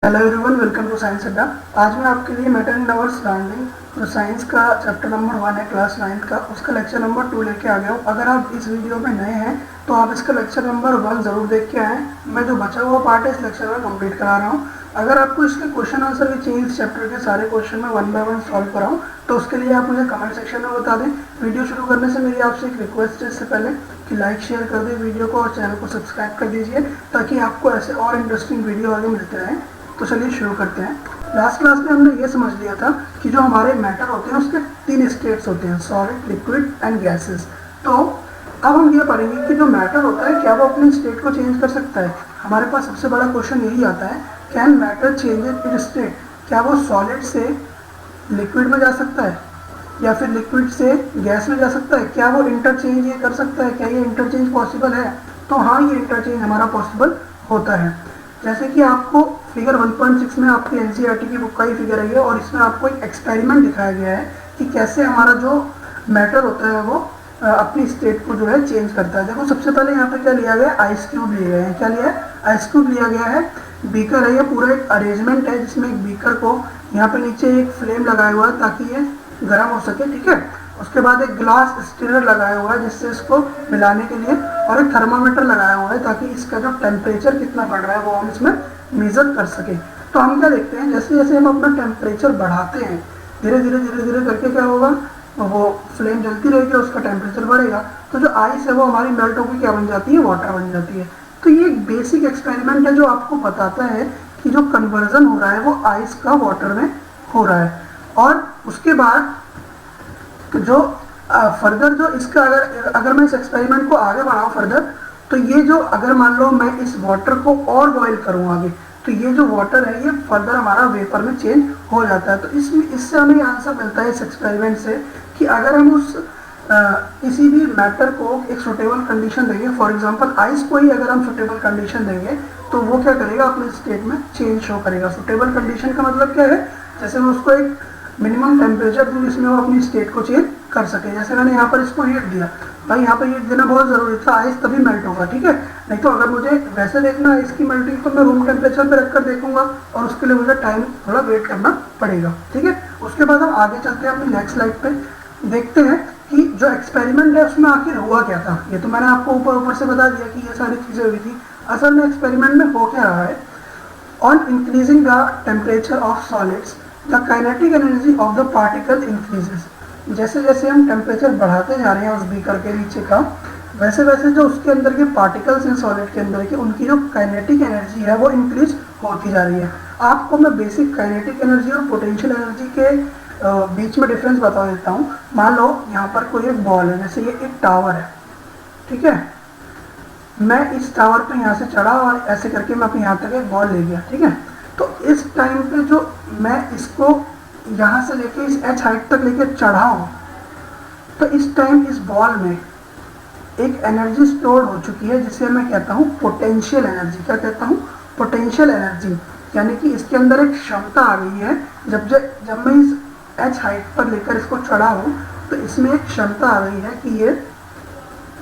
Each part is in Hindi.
Hello everyone, welcome to Science Adda. आज मैं आपके लिए मैटर इन आवर सराउंडिंग जो साइंस का चैप्टर नंबर 1 है क्लास 9 का, उसका लेक्चर नंबर 2 लेके आ गया हूँ। अगर आप इस वीडियो में नए हैं तो आप इसका लेक्चर नंबर 1 ज़रूर देख के आएँ। मैं जो बचा हुआ पार्ट है इस लेक्चर में कंप्लीट करा रहा हूँ। अगर आपको इसके क्वेश्चन आंसर भी चाहिए, इस चैप्टर के सारे क्वेश्चन में 1 बाय 1 सॉल्व कराऊँ, तो उसके लिए आप मुझे कमेंट सेक्शन में बता दें। वीडियो शुरू करने से मेरी आपसे एक रिक्वेस्ट है इससे पहले कि लाइक शेयर कर दें वीडियो को और चैनल को सब्सक्राइब कर दीजिए, ताकि आपको ऐसे और इंटरेस्टिंग वीडियो आगे मिलते रहें। तो चलिए शुरू करते हैं। लास्ट क्लास में हमने ये समझ लिया था कि जो हमारे मैटर होते हैं उसके 3 स्टेट्स होते हैं, सॉलिड, लिक्विड एंड गैसेस। तो अब हम ये पढ़ेंगे कि जो मैटर होता है क्या वो अपनी स्टेट को चेंज कर सकता है। हमारे पास सबसे बड़ा क्वेश्चन यही आता है, can matter change it's state? क्या वो सॉलिड से लिक्विड में जा सकता है या फिर लिक्विड से गैस में जा सकता है? क्या वो इंटरचेंज ये कर सकता है? क्या ये इंटरचेंज पॉसिबल है? तो हाँ, ये इंटरचेंज हमारा पॉसिबल होता है। जैसे कि आपको फिगर 1.6 में आपकी एनसीईआरटी की बुक का ही फिगर है और इसमें आपको एक एक्सपेरिमेंट दिखाया गया है कि कैसे हमारा जो मैटर होता है वो अपनी स्टेट को जो है चेंज करता है। देखो, सबसे पहले यहाँ पे क्या लिया गया है, आइस क्यूब लिए गए हैं। क्या लिया है? आइस क्यूब लिया गया है। बीकर है, ये पूरा एक अरेंजमेंट है जिसमें एक बीकर को यहाँ पे नीचे एक फ्लेम लगाया हुआ है ताकि ये गर्म हो सके, ठीक है। उसके बाद एक ग्लास स्टीरर लगाया हुआ है जिससे इसको मिलाने के लिए, और एक थर्मामीटर लगाया हुआ है ताकि इसका जो टेम्परेचर कितना बढ़ रहा है वो हम इसमें मेजर कर सके। तो हम क्या देखते हैं, जैसे जैसे हम अपना टेम्परेचर बढ़ाते हैं, धीरे धीरे करके क्या होगा, वो फ्लेम जलती रहेगी, उसका टेम्परेचर बढ़ेगा। तो जो आइस है वो हमारी मेल्ट होकर क्या बन जाती है, वाटर बन जाती है। तो ये एक बेसिक एक्सपेरिमेंट है जो आपको बताता है कि जो कन्वर्जन हो रहा है वो आइस का वाटर में हो रहा है। और उसके बाद जो फर्दर जो इसका अगर मैं इस एक्सपेरिमेंट को आगे बढ़ाऊँ फर्दर, तो ये जो अगर मान लो मैं इस वाटर को और बॉईल करूँ आगे, तो ये जो वाटर है ये फर्दर हमारा वेपर में चेंज हो जाता है। तो इससे हमें आंसर मिलता है इस एक्सपेरिमेंट से कि अगर हम उस किसी भी मैटर को एक सुटेबल कंडीशन देंगे, फॉर एग्जांपल आइस को ही अगर हम सुटेबल कंडीशन देंगे तो वो क्या करेगा, अपने स्टेट में चेंज शो करेगा। सुटेबल कंडीशन का मतलब क्या है, जैसे मैं उसको एक मिनिमम टेम्परेचर दूँ जिसमें वो अपनी स्टेट को चेंज कर सके। जैसे मैंने यहाँ पर इसको हीट दिया, भाई यहाँ पर हीट देना बहुत ज़रूरी था, आइस तभी मेल्ट होगा, ठीक है। नहीं तो अगर मुझे वैसे देखना है इसकी मेल्टिंग तो मैं रूम टेम्परेचर पे रखकर देखूंगा और उसके लिए मुझे टाइम थोड़ा वेट करना पड़ेगा, ठीक है। उसके बाद हम आगे चलते हैं अपनी नेक्स्ट स्लाइड पे, देखते हैं कि जो एक्सपेरिमेंट है उसमें आखिर हुआ क्या था। ये तो मैंने आपको ऊपर से बता दिया कि ये सारी चीज़ें हुई थी। असल में एक्सपेरिमेंट में हो क्या रहा है, on increasing the temperature of solids the kinetic energy of the particle increases. जैसे जैसे हम टेम्परेचर बढ़ाते जा रहे हैं उस बीकर के नीचे का, वैसे वैसे जो उसके अंदर के पार्टिकल्स हैं सॉलिड के अंदर के, उनकी जो काइनेटिक एनर्जी है वो इंक्रीज होती जा रही है। आपको मैं बेसिक काइनेटिक एनर्जी और पोटेंशियल एनर्जी के बीच में डिफरेंस बता देता हूँ। मान लो यहाँ पर कोई एक बॉल है, जैसे ये एक टावर है, ठीक है। मैं इस टावर पे यहाँ से चढ़ा और ऐसे करके मैं अपने यहाँ तक एक बॉल ले गया, ठीक है। तो इस टाइम पे जो मैं इसको यहाँ से लेके इस h हाइट तक लेके चढ़ा हूँ, तो इस टाइम इस बॉल में एक एनर्जी स्टोर हो चुकी है जिसे मैं कहता हूँ पोटेंशियल एनर्जी। क्या कहता हूँ? Potential energy. यानी कि इसके अंदर एक क्षमता आ गई है। जब मैं इस h हाइट पर लेकर इसको चढ़ा हूँ तो इसमें एक क्षमता आ गई है कि ये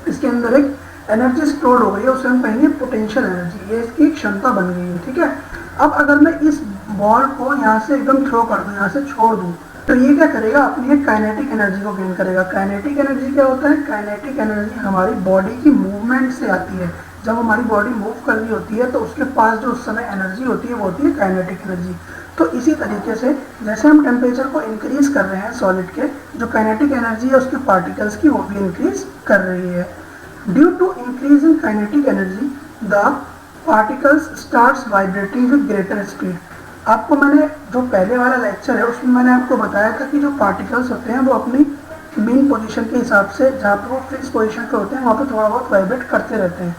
इसके अंदर एक एनर्जी स्टोर हो गई है, उसे हम कहेंगे पोटेंशियल एनर्जी। ये इसकी क्षमता बन गई है, ठीक है। अब अगर मैं इस बॉल को यहाँ से एकदम थ्रो कर दूँ, यहाँ से छोड़ दूँ, तो ये क्या करेगा, अपनी एक काइनेटिक एनर्जी को गेन करेगा। काइनेटिक एनर्जी क्या होता है? काइनेटिक एनर्जी हमारी बॉडी की मूवमेंट से आती है। जब हमारी बॉडी मूव कर रही होती है तो उसके पास जो उस समय एनर्जी होती है वो होती है काइनेटिक एनर्जी। तो इसी तरीके से जैसे हम टेम्परेचर को इंक्रीज कर रहे हैं सॉलिड के, जो काइनेटिक एनर्जी है उसके पार्टिकल्स की वो भी इंक्रीज कर रही है। Due to increase in kinetic energy the particles starts vibrating with greater speed. आपको मैंने जो पहले वाला लेक्चर है उसमें मैंने आपको बताया था कि जो पार्टिकल्स होते हैं वो अपनी मेन पोजीशन के हिसाब से, जहाँ पर वो फिक्स पोजीशन पे होते हैं वहाँ पे थोड़ा बहुत वाइब्रेट करते रहते हैं।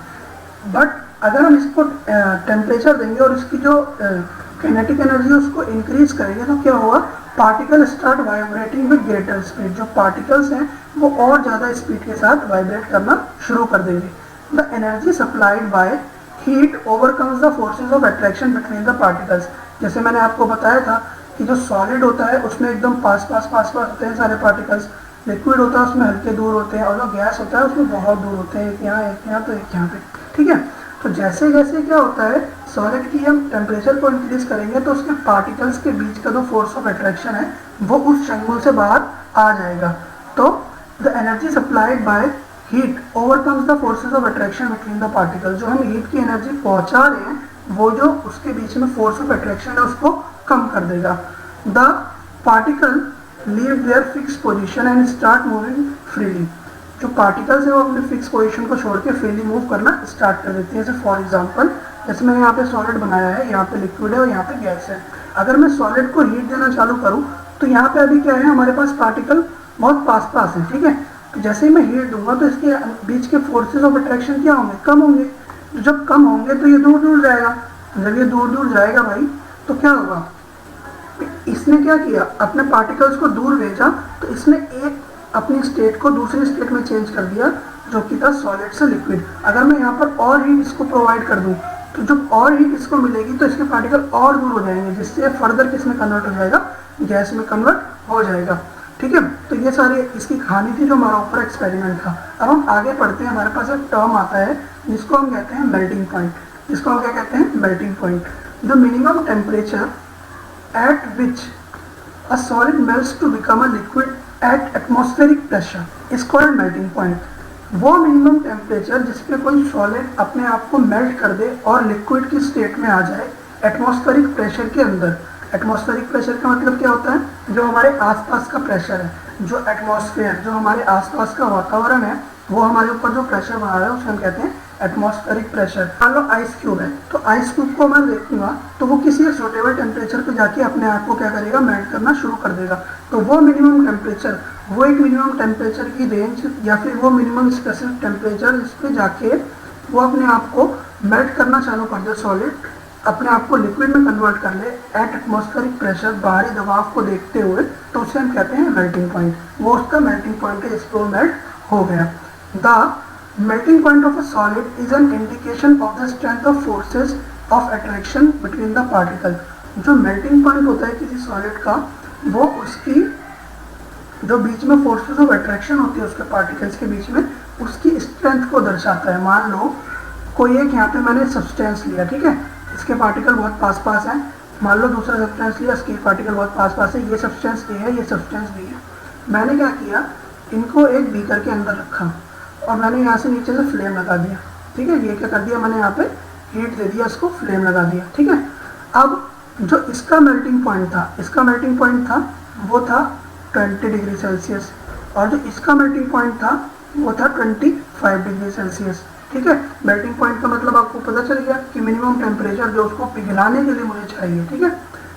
बट अगर हम इसको टेम्परेचर देंगे और इसकी जो काइनेटिक एनर्जी है उसको इंक्रीज करेंगे तो क्या होगा, particle start vibrating with greater speed. जो पार्टिकल्स हैं वो और ज़्यादा स्पीड के साथ वाइब्रेट करना शुरू कर देंगे। The energy supplied by heat overcomes the forces of attraction between the particles. जैसे मैंने आपको बताया था कि जो सॉलिड होता है उसमें एकदम पास होते हैं सारे पार्टिकल्स, लिक्विड होता है उसमें हल्के दूर होते हैं, और जो गैस होता है उसमें बहुत दूर होते हैं, एक यहाँ तो एक यहाँ पे, ठीक है। तो जैसे जैसे क्या होता है, सॉलिड की हम टेम्परेचर को इंक्रीज करेंगे तो उसके पार्टिकल्स के बीच का जो फोर्स ऑफ अट्रैक्शन है वो उस चंगुल से बाहर आ जाएगा। तो the energy supplied by heat overcomes the forces of attraction between the particle. जो हम हीट की एनर्जी पहुंचा रहे हैं वो जो उसके बीच में फोर्स ऑफ अट्रैक्शन है उसको कम कर देगा। The particle leave their fix position and start moving freely. जो पार्टिकल्स है वो अपने फिक्स पोजीशन को छोड़ के फ्रीली मूव करना स्टार्ट कर देती है। जैसे फॉर एग्जांपल, जैसे मैंने यहाँ पे सॉलिड बनाया है, यहाँ पे लिक्विड है और यहाँ पे गैस है। अगर मैं सॉलिड को हीट देना चालू करूँ तो यहाँ पे अभी क्या है, हमारे पास पार्टिकल बहुत पास पास है, ठीक है। तो जैसे ही मैं हीट दूंगा तो इसके बीच के फोर्सेज ऑफ अट्रैक्शन क्या होंगे, कम होंगे। तो जब कम होंगे तो ये दूर दूर जाएगा। जब ये दूर दूर जाएगा भाई तो क्या होगा, इसने क्या किया, अपने पार्टिकल्स को दूर भेजा तो इसने एक अपनी स्टेट को दूसरी स्टेट में चेंज कर दिया जो कि था सॉलिड से लिक्विड। अगर मैं यहाँ पर और हीट इसको प्रोवाइड कर दूँ तो जब और हीट इसको मिलेगी तो इसके पार्टिकल और दूर हो जाएंगे, जिससे फर्दर किस में कन्वर्ट हो जाएगा, गैस में कन्वर्ट हो जाएगा, ठीक है। तो ये सारी इसकी कहानी थी जो हमारा ऊपर एक्सपेरिमेंट था। अब हम आगे पढ़ते हैं। हमारे पास एक टर्म आता है जिसको हम कहते हैं मेल्टिंग पॉइंट। जिसको हम क्या कहते हैं, melting point. The minimum temperature at which a solid melts to become a liquid at atmospheric pressure is called melting point। वो मिनिमम टेम्परेचर जिस पे कोई सॉलिड अपने आप को मेल्ट कर दे और लिक्विड की स्टेट में आ जाए एटमॉस्फेरिक प्रेशर के अंदर। एटमॉस्फेरिक प्रेशर का मतलब क्या होता है, जो हमारे आसपास का प्रेशर है, जो एटमॉस्फेयर, जो हमारे आसपास का वातावरण है, वो हमारे ऊपर जो प्रेशर बना रहा है उसे हम कहते हैं एटमॉस्फेरिक प्रेशर। मान लो आइस क्यूब है, तो आइस क्यूब को मैं देखूंगा तो वो किसी एक सूटेबल टेम्परेचर पे जाके अपने आप को क्या करेगा, मेल्ट करना शुरू कर देगा। तो वो मिनिमम टेम्परेचर, वो एक मिनिमम टेम्परेचर की रेंज या फिर वो मिनिमम स्पेसिफिक टेम्परेचर जिस पे जाके वो अपने आप को मेल्ट करना चालू कर दे, सॉलिड अपने आप को लिक्विड में कन्वर्ट कर ले एट एटमॉस्फेरिक प्रेशर, बाहरी दबाव को देखते हुए, तो उसे हम कहते हैं मेल्टिंग पॉइंट। वो उसका मेल्टिंग पॉइंट है जिसको मेल्ट हो गया। The melting point of a solid is an indication of the strength of forces of attraction between the particle। जो melting point होता है किसी solid का, वो उसकी जो बीच में forces of attraction होती है उसके particles के बीच में, उसकी strength को दर्शाता है। मान लो कोई एक यहाँ पे मैंने substance लिया, ठीक है, इसके particle बहुत पास पास हैं। मान लो दूसरा substance लिया, इसके particle बहुत पास पास है। ये substance A है, ये substance B है। मैंने क्या किया, इनको एक बीकर के अंदर रखा और मैंने यहाँ से नीचे से फ्लेम लगा दिया, ठीक है। ये क्या कर दिया, मैंने यहाँ पे हीट दे दिया, इसको फ्लेम लगा दिया, ठीक है। अब जो इसका मेल्टिंग पॉइंट था, इसका मेल्टिंग पॉइंट था वो था 20 डिग्री सेल्सियस, और जो इसका मेल्टिंग पॉइंट था वो था 25 डिग्री सेल्सियस, ठीक है। मेल्टिंग पॉइंट का मतलब आपको पता चल गया कि मिनिमम टेम्परेचर जो उसको पिघलाने के लिए मुझे चाहिए, ठीक है।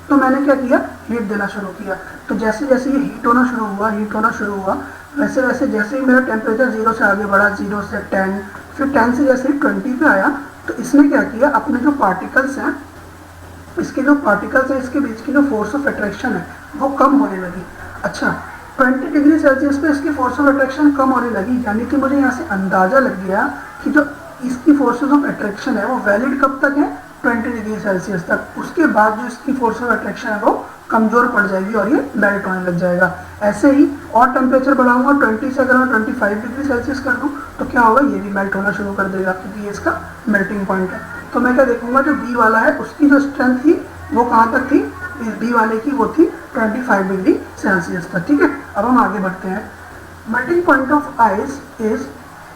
तो मैंने क्या किया, हीट देना शुरू किया। तो जैसे जैसे ये हीट होना शुरू हुआ, वैसे वैसे जैसे ही मेरा टेम्परेचर 0 से आगे बढ़ा, 0 से 10, फिर 10 से जैसे ही 20 पे आया, तो इसने क्या किया, अपने जो पार्टिकल्स हैं, इसके जो पार्टिकल्स हैं, इसके बीच की जो फोर्स ऑफ अट्रैक्शन है वो कम होने लगी। अच्छा, 20 डिग्री सेल्सियस पे इसकी फोर्स ऑफ अट्रैक्शन कम होने लगी, यानी कि मुझे यहाँ से अंदाजा लग गया कि जो इसकी फोर्सेज ऑफ अट्रैक्शन है वो वैलिड कब तक है, 20 डिग्री सेल्सियस तक। उसके बाद जो इसकी फोर्स ऑफ अट्रैक्शन है वो कमजोर पड़ जाएगी और ये मेल्ट होने लग जाएगा। ऐसे ही और टेम्परेचर बढ़ाऊंगा, 20 से अगर मैं 25 डिग्री सेल्सियस कर दूं तो क्या होगा, ये भी मेल्ट होना शुरू कर देगा, क्योंकि ये इसका मेल्टिंग पॉइंट है। तो मैं क्या देखूंगा, जो बी वाला है उसकी जो स्ट्रेंथ थी वो कहाँ तक थी, इस बी वाले की वो थी 25 डिग्री सेल्सियस तक, ठीक है। अब हम आगे बढ़ते हैं। Melting point of ice is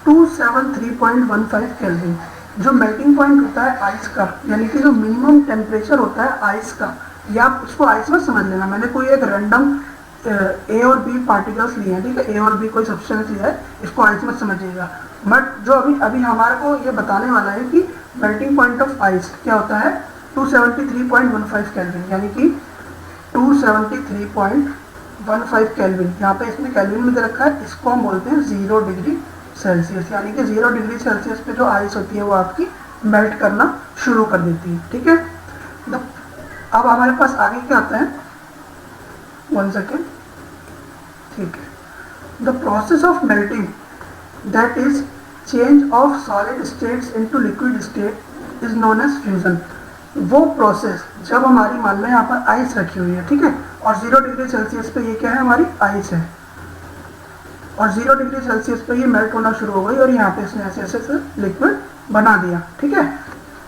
273.15 kelvin. जो मेल्टिंग पॉइंट होता है आइस का, यानी कि जो मिनिमम टेम्परेचर होता है आइस का, या आप उसको आइस में समझ लेना, मैंने कोई एक रैंडम ए और बी पार्टिकल्स लिए हैं, ठीक है, ए और बी कोई सब्सटेंस लिया है, इसको आइस में समझिएगा। बट जो अभी हमारे को ये बताने वाला है कि मेल्टिंग पॉइंट ऑफ आइस क्या होता है, 273.15 केल्विन, यानी कि 273.15 केल्विन। यहाँ पे इसमें केल्विन में दे रखा है, इसको हम बोलते हैं 0 डिग्री सेल्सियस, यानी कि 0 डिग्री सेल्सियस पे जो आइस होती है वो आपकी मेल्ट करना शुरू कर देती है, ठीक है। अब हमारे पास आगे क्या आता है, 1 सेकेंड, ठीक है। The process of melting that is change of solid states into liquid state is known as fusion. वो प्रोसेस जब हमारी, मान लो यहाँ पर आइस रखी हुई है, ठीक है, और 0 डिग्री सेल्सियस पे ये क्या है, हमारी आइस है, और 0 डिग्री सेल्सियस पे ये मेल्ट होना शुरू हो गई और यहाँ पे इसने ऐसे ऐसे लिक्विड बना दिया, ठीक है।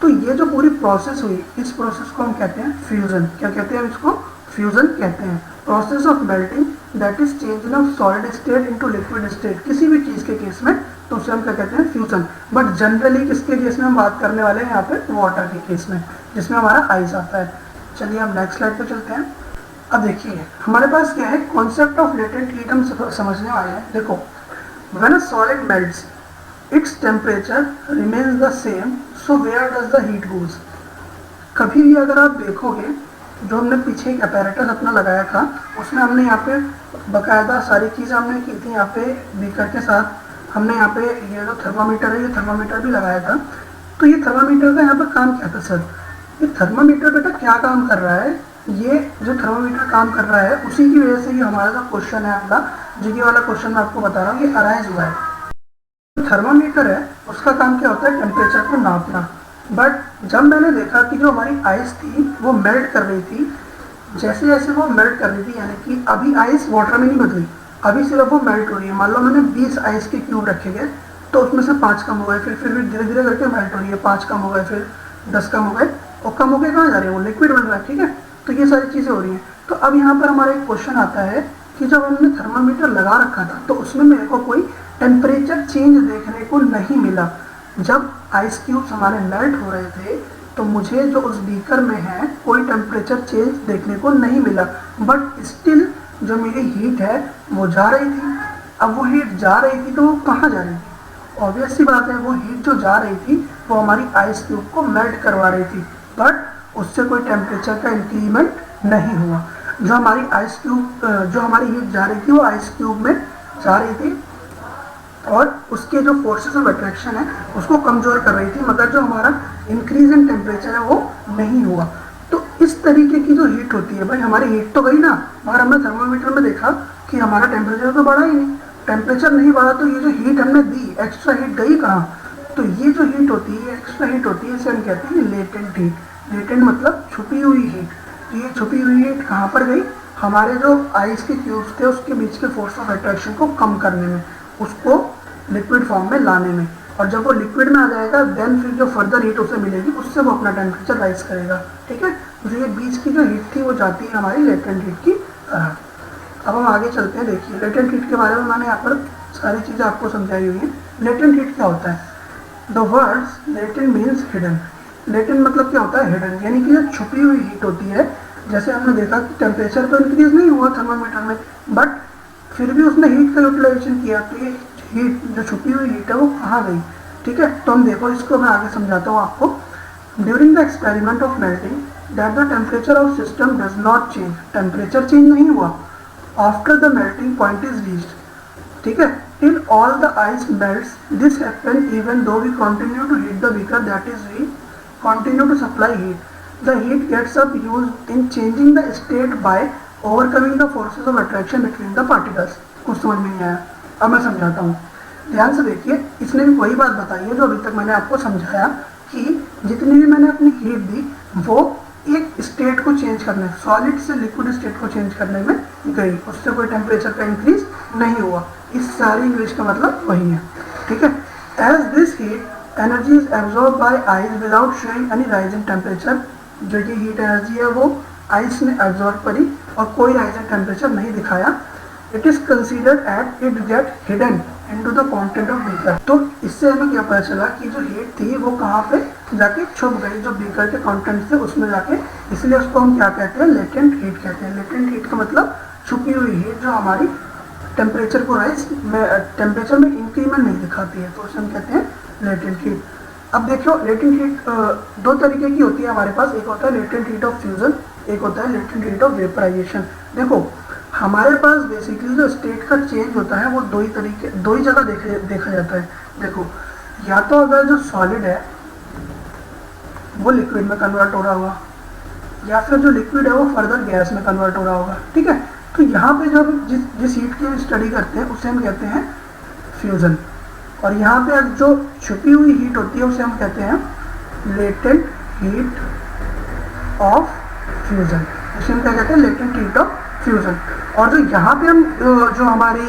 तो ये जो पूरी प्रोसेस हुई, इस प्रोसेस को हम कहते हैं फ्यूजन। क्या कहते हैं इसको? फ्यूजन कहते हैं। Process of melting that is changing of solid state into liquid state, किसी भी चीज़ के केस में तो उसे हम क्या कहते हैं? फ्यूजन। बट जनरली किसके केस में हम बात करने वाले हैं यहाँ पे? वाटर के केस में, जिसमें हमारा आइस आता है। चलिए हम नेक्स्ट स्लाइड पे चलते हैं। अब देखिए हमारे पास क्या है, कॉन्सेप्ट ऑफ लेटेंट हीट हम समझने वाले हैं। देखो, when a solid melts its temperature remains the same, so where does the heat goes. कभी भी अगर आप देखोगे, जो हमने पीछे एक अपैरेटस अपना लगाया था, उसमें हमने यहाँ पे बकायदा सारी चीज़ें हमने की थी। यहाँ पे बीकर के साथ हमने यहाँ पे ये जो थर्मामीटर है, ये थर्मामीटर भी लगाया था। तो ये थर्मामीटर का यहाँ पर काम क्या था सर? ये थर्मामीटर बेटा क्या काम कर रहा है? ये जो थर्मामीटर काम कर रहा है उसी की वजह से ये हमारा जो क्वेश्चन है अगला, जीके वाला क्वेश्चन मैं आपको बता रहा हूँ, ये अराइज हुआ है। थर्मामीटर है उसका काम क्या होता है? टेम्परेचर को नापना। बट जब मैंने देखा कि जो हमारी आइस थी वो मेल्ट कर रही थी, जैसे जैसे वो मेल्ट कर रही थी, यानी कि अभी आइस वाटर में नहीं बदली, अभी सिर्फ वो मेल्ट हो रही है। मान लो मैंने 20 आइस के क्यूब रखे गए, तो उसमें से 5 कम हो गए, फिर भी धीरे धीरे करके मेल्ट हो रही है, 5 कम हो गए, फिर 10 कम हो गए, और कम हो गए कहाँ जा रहे हैं? वो लिक्विड बन रहा है, ठीक है। तो ये सारी चीज़ें हो रही हैं। तो अब यहाँ पर हमारा एक क्वेश्चन आता है कि जब हमने थर्मामीटर लगा रखा था तो उसमें मेरे को कोई टेम्परेचर चेंज देखने को नहीं मिला। जब आइस क्यूब्स हमारे मेल्ट हो रहे थे तो मुझे जो उस बीकर में है कोई टेम्परेचर चेंज देखने को नहीं मिला, बट स्टिल जो मेरी हीट है वो जा रही थी। अब वो हीट जा रही थी तो वो कहाँ जा रही थी? ऑब्वियस सी बात है, वो हीट जो जा रही थी वो हमारी आइस क्यूब को मेल्ट करवा रही थी, बट उससे कोई टेम्परेचर का इंक्रीमेंट नहीं हुआ। जो हमारी आइस क्यूब, जो हमारी हीट जा रही थी वो आइस क्यूब में जा रही थी और उसके जो फोर्सेस ऑफ अट्रैक्शन है उसको कमज़ोर कर रही थी, मगर जो हमारा इंक्रीज इन टेम्परेचर है वो नहीं हुआ। तो इस तरीके की जो हीट होती है, भाई हमारी हीट तो गई ना, मगर हमने थर्मामीटर में देखा कि हमारा टेम्परेचर तो बढ़ा ही नहीं। टेम्परेचर नहीं बढ़ा तो ये जो हीट हमने दी, एक्स्ट्रा हीट गई कहाँ? तो ये जो हीट होती है, एक्स्ट्रा हीट होती है, इसे हम कहते हैं लेटेंट हीट। लेटेंट मतलब छुपी हुई हीट। तो ये छुपी हुई हीट कहाँ पर गई? हमारे जो आइस के क्यूब्स थे उसके बीच के फोर्स ऑफ अट्रैक्शन को कम करने में, उसको लिक्विड फॉर्म में लाने में। और जब वो लिक्विड में आ जाएगा देन फिर जो फर्दर हीट उसे मिलेगी उससे वो अपना टेम्परेचर राइज करेगा, ठीक है। तो ये बीच की जो हीट थी वो जाती है हमारी लेटेंट हीट की तरह। अब हम आगे चलते हैं। देखिए लेटेंट हीट के बारे में मैंने यहाँ पर सारी चीज़ें आपको समझाई हुई हैं। लेटेंट हीट क्या होता है? The words latent means hidden. Latent मतलब क्या होता है? हिडन, यानी कि जो छुपी हुई हीट होती है। जैसे हमने देखा कि टेम्परेचर तो इंक्रीज नहीं हुआ थर्मामीटर में, बट फिर भी उसने हीट का यूटिलाइजेशन किया, तो ये हीट जो छुपी हुई हीट है वो कहाँ गई, ठीक है। तो हम देखो, इसको मैं आगे समझाता हूँ आपको। During the experiment of melting that the temperature of system does not change, temperature change नहीं हुआ after the melting point is reached, ठीक है, till all the ice melts. This happens even though we continue to heat the beaker, that is we continue to supply heat. The heat gets up used in changing the state by overcoming the forces of attraction between the particles. कुछ समझ में नहीं आया? अब मैं समझाता हूँ, ध्यान से देखिए। इसने भी वही बात बताई है जो अभी तक मैंने आपको समझाया कि जितनी भी मैंने अपनी हीट दी वो एक स्टेट को चेंज करने, सॉलिड से लिक्विड स्टेट को चेंज करने में गई, उससे कोई टेम्परेचर का इंक्रीज नहीं हुआ। इस सारी इंग्लिश का मतलब वही है, ठीक है। As this heat energy is absorb by ice without showing any rise in temperature, जो ये हीट एनर्जी है वो आइस ने एब्जॉर्ब करी और कोई राइज इन टेम्परेचर नहीं दिखाया। It is considered at it get hidden into the content of beaker. तो इससे हमें क्या पता चला कि जो हीट थी वो कहाँ पे जाके छुप गई, जो बीकर के कंटेंट थे उसमें जाके, इसलिए उसको हम क्या कहते हैं? लेटेंट हीट कहते हैं। लेटेंट हीट का मतलब छुपी हुई हीट जो हमारी टेम्परेचर को राइज में, टेम्परेचर में इंक्रीमेंट नहीं दिखाती है, तो उसे हम कहते हैं लेटेंट हीट। अब देखो लेटेंट हीट दो तरीके की होती है हमारे पास। एक होता है लेटेंट हीट ऑफ फ्यूजन, एक होता है लेटेंट हीट ऑफ वेपराइजेशन। देखो हमारे पास बेसिकली जो स्टेट का चेंज होता है वो दो ही जगह देखा जाता है। देखो, या तो अगर जो सॉलिड है वो लिक्विड में कन्वर्ट हो रहा होगा, या फिर जो लिक्विड है वो फर्दर गैस में कन्वर्ट हो रहा होगा, ठीक है। तो यहाँ पे जब जिस हीट की स्टडी करते हैं उसे हम कहते हैं फ्यूजन, और यहाँ पे जो छुपी हुई हीट होती है उसे हम कहते हैं लेटेंट हीट ऑफ फ्यूजन। उसे हम क्या कहते हैं? Latent heat of fusion. और जो यहाँ पे हम जो हमारी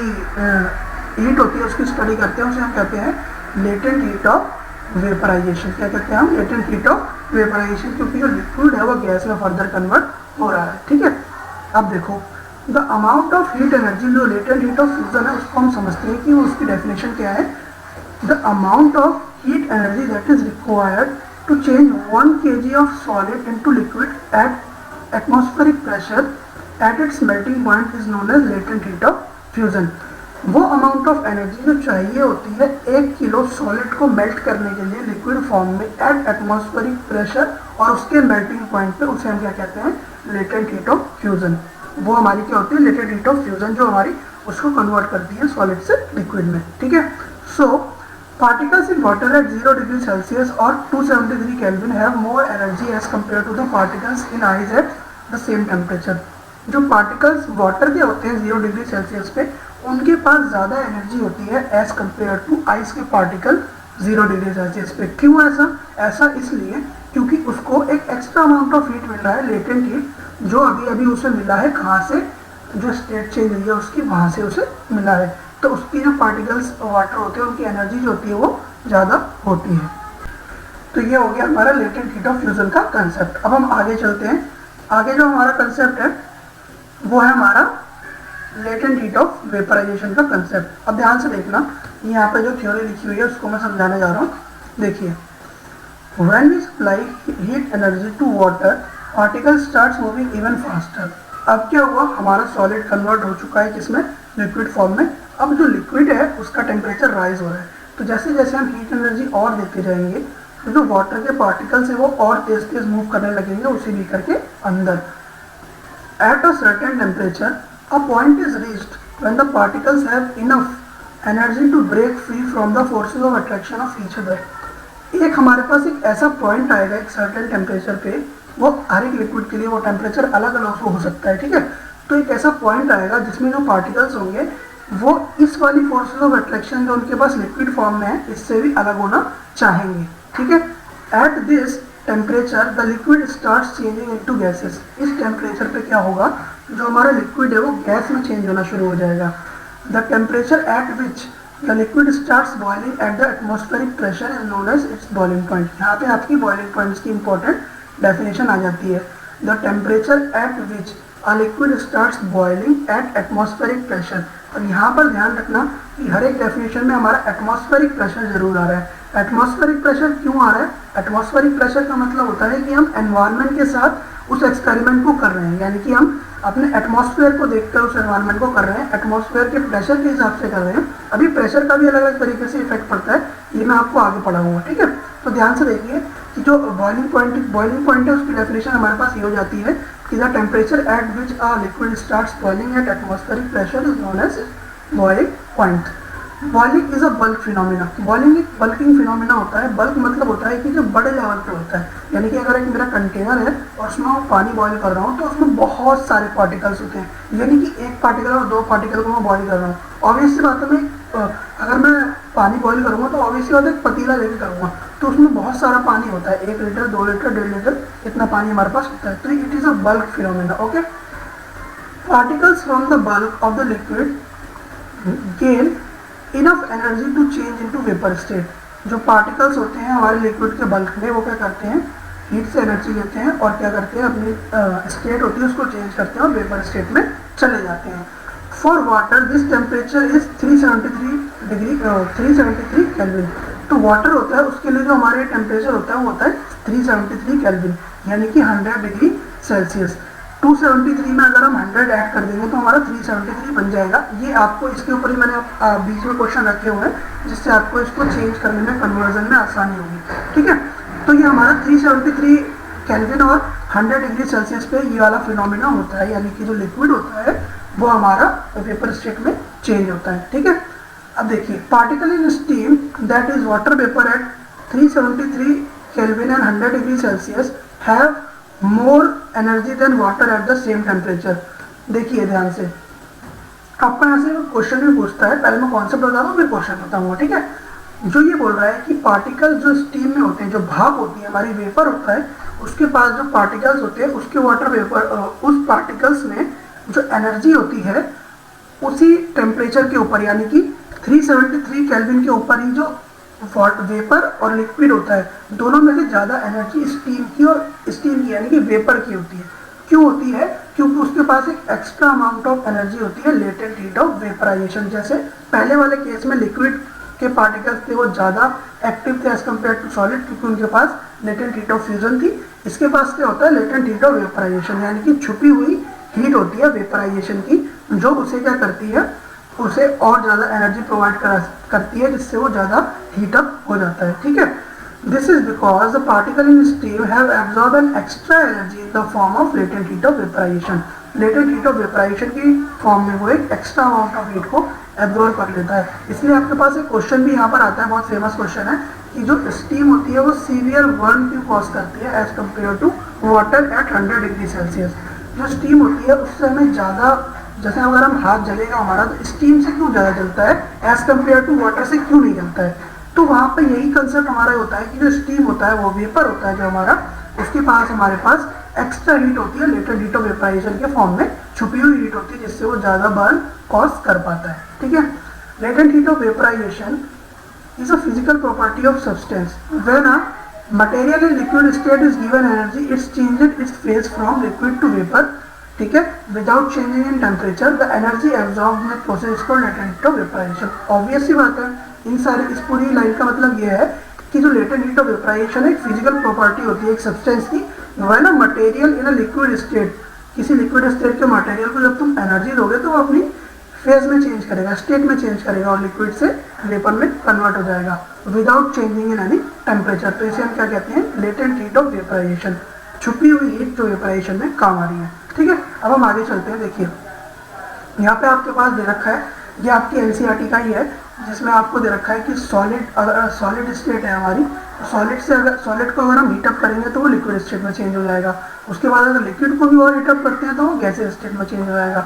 हीट होती है उसकी स्टडी करते हैं उसे हम कहते हैं लेटेंट हीट ऑफ वेपराइजेशन, क्या कहते हैं हम, लेटेंट हीट ऑफ वेपराइजेशन, क्योंकि जो लिक्विड है वो गैस में फर्दर कन्वर्ट हो रहा है, ठीक है। अब देखो the amount of heat energy, जो लेटेंट हीट ऑफ फ्यूजन है उसको हम समझते हैं कि उसकी डेफिनेशन क्या है, the amount of heat energy that is required to change 1 kg of solid into liquid at atmospheric pressure at its melting point is known as latent heat of fusion। वो अमाउंट ऑफ एनर्जी जो चाहिए होती है 1 किलो सॉलिड को मेल्ट करने के लिए लिक्विड फॉर्म में एट एटमॉस्फेरिक प्रेशर और उसके मेल्टिंग पॉइंट पे, उसे हम क्या कहते हैं, लेटेंट हीट ऑफ फ्यूजन। वो हमारी क्या होती है, लेटेंट हीट ऑफ फ्यूजन, जो हमारी उसको कन्वर्ट करती है सॉलिड से लिक्विड में, ठीक है। सो particles in water at 0 degree Celsius or 273 Kelvin have more energy as compared to the particles in ice at the same temperature। जो particles water के होते हैं 0 डिग्री सेल्सियस पे, उनके पास ज़्यादा एनर्जी होती है एज कम्पेयर टू आइस के पार्टिकल 0 डिग्री सेल्सियस पे। क्यों ऐसा? ऐसा इसलिए क्योंकि उसको एक एक्स्ट्रा अमाउंट ऑफ हीट मिल रहा है, लेटेंट हीट, जो अभी अभी उसे मिला है, कहाँ से, जो स्टेट चेंज हुई है उसकी, वहाँ से उसे मिला है। तो उसकी जो पार्टिकल्स वाटर होते हैं उनकी एनर्जी जो होती है वो ज़्यादा होती है। तो ये हो गया हमारा लेटेंट हीट ऑफ फ्यूजन का कंसेप्ट। अब हम आगे चलते हैं। आगे जो हमारा कंसेप्ट है वो है हमारा लेटेंट हीट ऑफ वेपराइजेशन का कंसेप्ट। अब ध्यान से देखना, यहाँ पे जो थ्योरी लिखी हुई है उसको मैं समझाने जा रहा हूँ। देखिए, when we supply heat energy to water, particle starts moving even faster. अब क्या हुआ, हमारा सॉलिड कन्वर्ट हो चुका है किसमें, लिक्विड फॉर्म में। अब जो लिक्विड है उसका टेम्परेचर राइज हो रहा है, तो जैसे जैसे हम हीट एनर्जी और देते जाएंगे तो जो वाटर के पार्टिकल्स है वो और तेज तेज मूव करने लगेंगे उसी बीकर के अंदर। At a certain temperature a point is reached when the particles have enough energy to break free from the forces of attraction of each other. एक हमारे पास एक ऐसा पॉइंट आएगा एक सर्टेन टेम्परेचर पे, वो हर एक लिक्विड के लिए वो टेम्परेचर अलग अलग हो सकता है, ठीक है। तो एक ऐसा पॉइंट आएगा जिसमें जो पार्टिकल्स होंगे वो इस वाली फोर्सेस ऑफ अट्रैक्शन जो उनके पास लिक्विड फॉर्म में है इससे भी अलग होना चाहेंगे, ठीक है। At this temperature the liquid starts changing into gases. इस टेम्परेचर पे क्या होगा, जो हमारा लिक्विड है वो गैस में चेंज होना शुरू हो जाएगा। The temperature at which the liquid starts boiling at the atmospheric pressure is known as its boiling point. यहाँ पे आपकी बॉइलिंग पॉइंट्स की इंपॉर्टेंट डेफिनेशन आ जाती है। The temperature at which a liquid starts boiling at atmospheric pressure. और यहाँ पर ध्यान रखना कि हर एक डेफिनेशन में हमारा एटमॉस्फेरिक प्रेशर जरूर आ रहा है। एटमॉस्फेरिक प्रेशर क्यों आ रहा है? एटमॉस्फेरिक प्रेशर का मतलब होता है कि हम एनवायरनमेंट के साथ उस एक्सपेरिमेंट को कर रहे हैं, यानी कि हम अपने एटमॉस्फेयर को देखकर उस एनवायरनमेंट को कर रहे हैं, एटमॉस्फेयर के प्रेशर के हिसाब से कर रहे हैं। अभी प्रेशर का भी अलग अलग तरीके से इफेक्ट पड़ता है, ये मैं आपको आगे पढ़ाऊंगा, ठीक है। तो ध्यान से देखिए कि जो बॉइलिंग पॉइंट है उसकी डेफिनेशन हमारे पास ये हो जाती है कि the temperature at which a liquid starts boiling at atmospheric pressure is known as boiling point. Boiling is a bulk phenomena. Boiling एक बल्किंग फिनोमिना होता है। बल्क मतलब होता है कि जो बड़े लेवल पे होता है, यानी कि अगर एक मेरा कंटेनर है और उसमें मैं पानी बॉईल कर रहा हूँ तो उसमें बहुत सारे पार्टिकल्स होते हैं, यानी कि एक पार्टिकल और दो पार्टिकल को मैं बॉईल कर रहा हूँ। ऑब्वियस सी बात है, मैं अगर मैं पानी बॉईल करूँगा तो ऑब्वियसली बात है एक पतीला लेके करूँगा तो उसमें बहुत सारा पानी होता है, 1 लीटर 2 लीटर 1.5 लीटर इतना पानी हमारे पास होता है। तो it is a bulk phenomena, okay. Particles from the bulk of the liquid gain enough energy to change into vapour state. जो पार्टिकल्स होते हैं हमारे लिक्विड के बल्क में वो क्या करते हैं, हीट से एनर्जी लेते हैं और क्या करते हैं, अपनी स्टेट होती है उसको चेंज करते हैं और वेपर स्टेट में चले जाते हैं। For water this temperature is 373 kelvin. तो वाटर होता है उसके लिए जो हमारे टेम्परेचर होता है वो होता है 373 केल्विन, यानी कि 100 डिग्री सेल्सियस। 273 में अगर हम 100 ऐड कर देंगे तो हमारा 373 बन जाएगा। ये आपको इसके ऊपर ही मैंने बीच में क्वेश्चन रखे हुए हैं जिससे आपको इसको चेंज करने में, कन्वर्जन में आसानी होगी, ठीक है। तो ये हमारा 373 केल्विन और 100 डिग्री सेल्सियस पे ये वाला फिनोमिना होता है, यानी कि जो लिक्विड होता है वो हमारा वेपर स्टेट में चेंज होता है, ठीक है। अब देखिए, particle in steam that is water vapour at 373 kelvin and 100 degree Celsius have more energy than water at the same temperature. देखिए ध्यान से, आपका यहाँ से क्वेश्चन भी पूछता है, पहले मैं कॉन्सेप्ट बता दूँ फिर क्वेश्चन बताऊंगा, ठीक है। जो ये बोल रहा है कि पार्टिकल जो स्टीम में होते हैं, जो भाप होती है हमारी, वेपर होता है, उसके पास जो पार्टिकल्स होते हैं उसके वाटर वेपर, उस पार्टिकल्स में जो एनर्जी होती है उसी टेम्परेचर के ऊपर, यानी कि 373 केल्विन के ऊपर ही जो वेपर और लिक्विड होता है, दोनों में से ज़्यादा एनर्जी स्टीम की और स्टीम की यानी कि वेपर की होती है। क्यों होती है? क्योंकि उसके पास एक एक्स्ट्रा अमाउंट ऑफ एनर्जी होती है, लेटेंट हीट ऑफ वेपराइजेशन। जैसे पहले वाले केस में लिक्विड के पार्टिकल्स थे वो ज़्यादा एक्टिव थे एज कम्पेयर टू सॉलिड, क्योंकि उनके पास लेटेंट हीट ऑफ फ्यूजन थी। इसके पास क्या होता है? लेटेंट हीट ऑफ वेपराइजेशन, यानी कि छुपी हुई हीट होती है वेपराइजेशन की, जो उसे क्या करती है, उसे और ज़्यादा एनर्जी प्रोवाइड करती है, जिससे वो ज़्यादा हीट अप हो जाता है। ठीक है, this is because the particle in steam have absorb an extra energy in the form of latent heat of vaporisation. Latent heat of vaporisation की फॉर्म में वो एक एक्स्ट्रा अमाउंट ऑफ हीट को एब्जॉर्ब कर लेता है। इसलिए आपके पास एक क्वेश्चन भी यहाँ पर आता है, बहुत फेमस क्वेश्चन है, कि जो स्टीम होती है वो सीवियर बर्न क्यों कॉज करती है as compare to water at 100 degree Celsius. जो स्टीम होती है उससे हमें ज़्यादा, जैसे अगर हम हाथ जलेगा हमारा, तो स्टीम से क्यों ज़्यादा जलता है एज कम्पेयर टू वाटर से क्यों नहीं जलता है? तो वहाँ पे यही कंसेप्ट हमारा होता है कि जो स्टीम होता है वो वेपर होता है जो हमारा, उसके पास हमारे पास एक्स्ट्रा हीट होती है, लेटेंट हीट ऑफ वेपराइजेशन के फॉर्म में छुपी हुई हीट होती है, जिससे वो ज़्यादा बर्न कॉज कर पाता है। ठीक है, latent heat of vaporisation is a physical property of substance. When a material in liquid state is given energy, it changes its phase from liquid to vapor. ठीक है, without changing in temperature the energy absorb in the process called latent heat of vaporisation. Obvious सी बात है, इस पूरी लाइन का मतलब ये है कि जो लेटेंट हीट ऑफ वेपराइजेशन एक फिजिकल प्रॉपर्टी होती है एक सब्सटेंस की। When a material in a liquid state, किसी लिक्विड स्टेट के मटेरियल को जब तुम एनर्जी दोगे तो वो अपनी फेज में चेंज करेगा, स्टेट में चेंज करेगा और लिक्विड से वेपर में कन्वर्ट हो जाएगा without changing in any temperature. तो इसे हम क्या कहते हैं? लेटेंट हीट ऑफ वेपराइजेशन, छुपी हुई हीट जो वेपराइजेशन में काम आ रही है। ठीक है, अब हम आगे चलते हैं। देखिए यहाँ पे आपके पास दे रखा है, ये आपकी एनसीईआरटी का ही है, जिसमें आपको दे रखा है कि सॉलिड, अगर सॉलिड स्टेट है हमारी, सॉलिड से अगर सॉलिड को अगर हम हीटअप करेंगे तो वो लिक्विड स्टेट में चेंज हो जाएगा। उसके बाद अगर लिक्विड को भी और हीटअप करते हैं तो वो गैसियस स्टेट में चेंज हो जाएगा।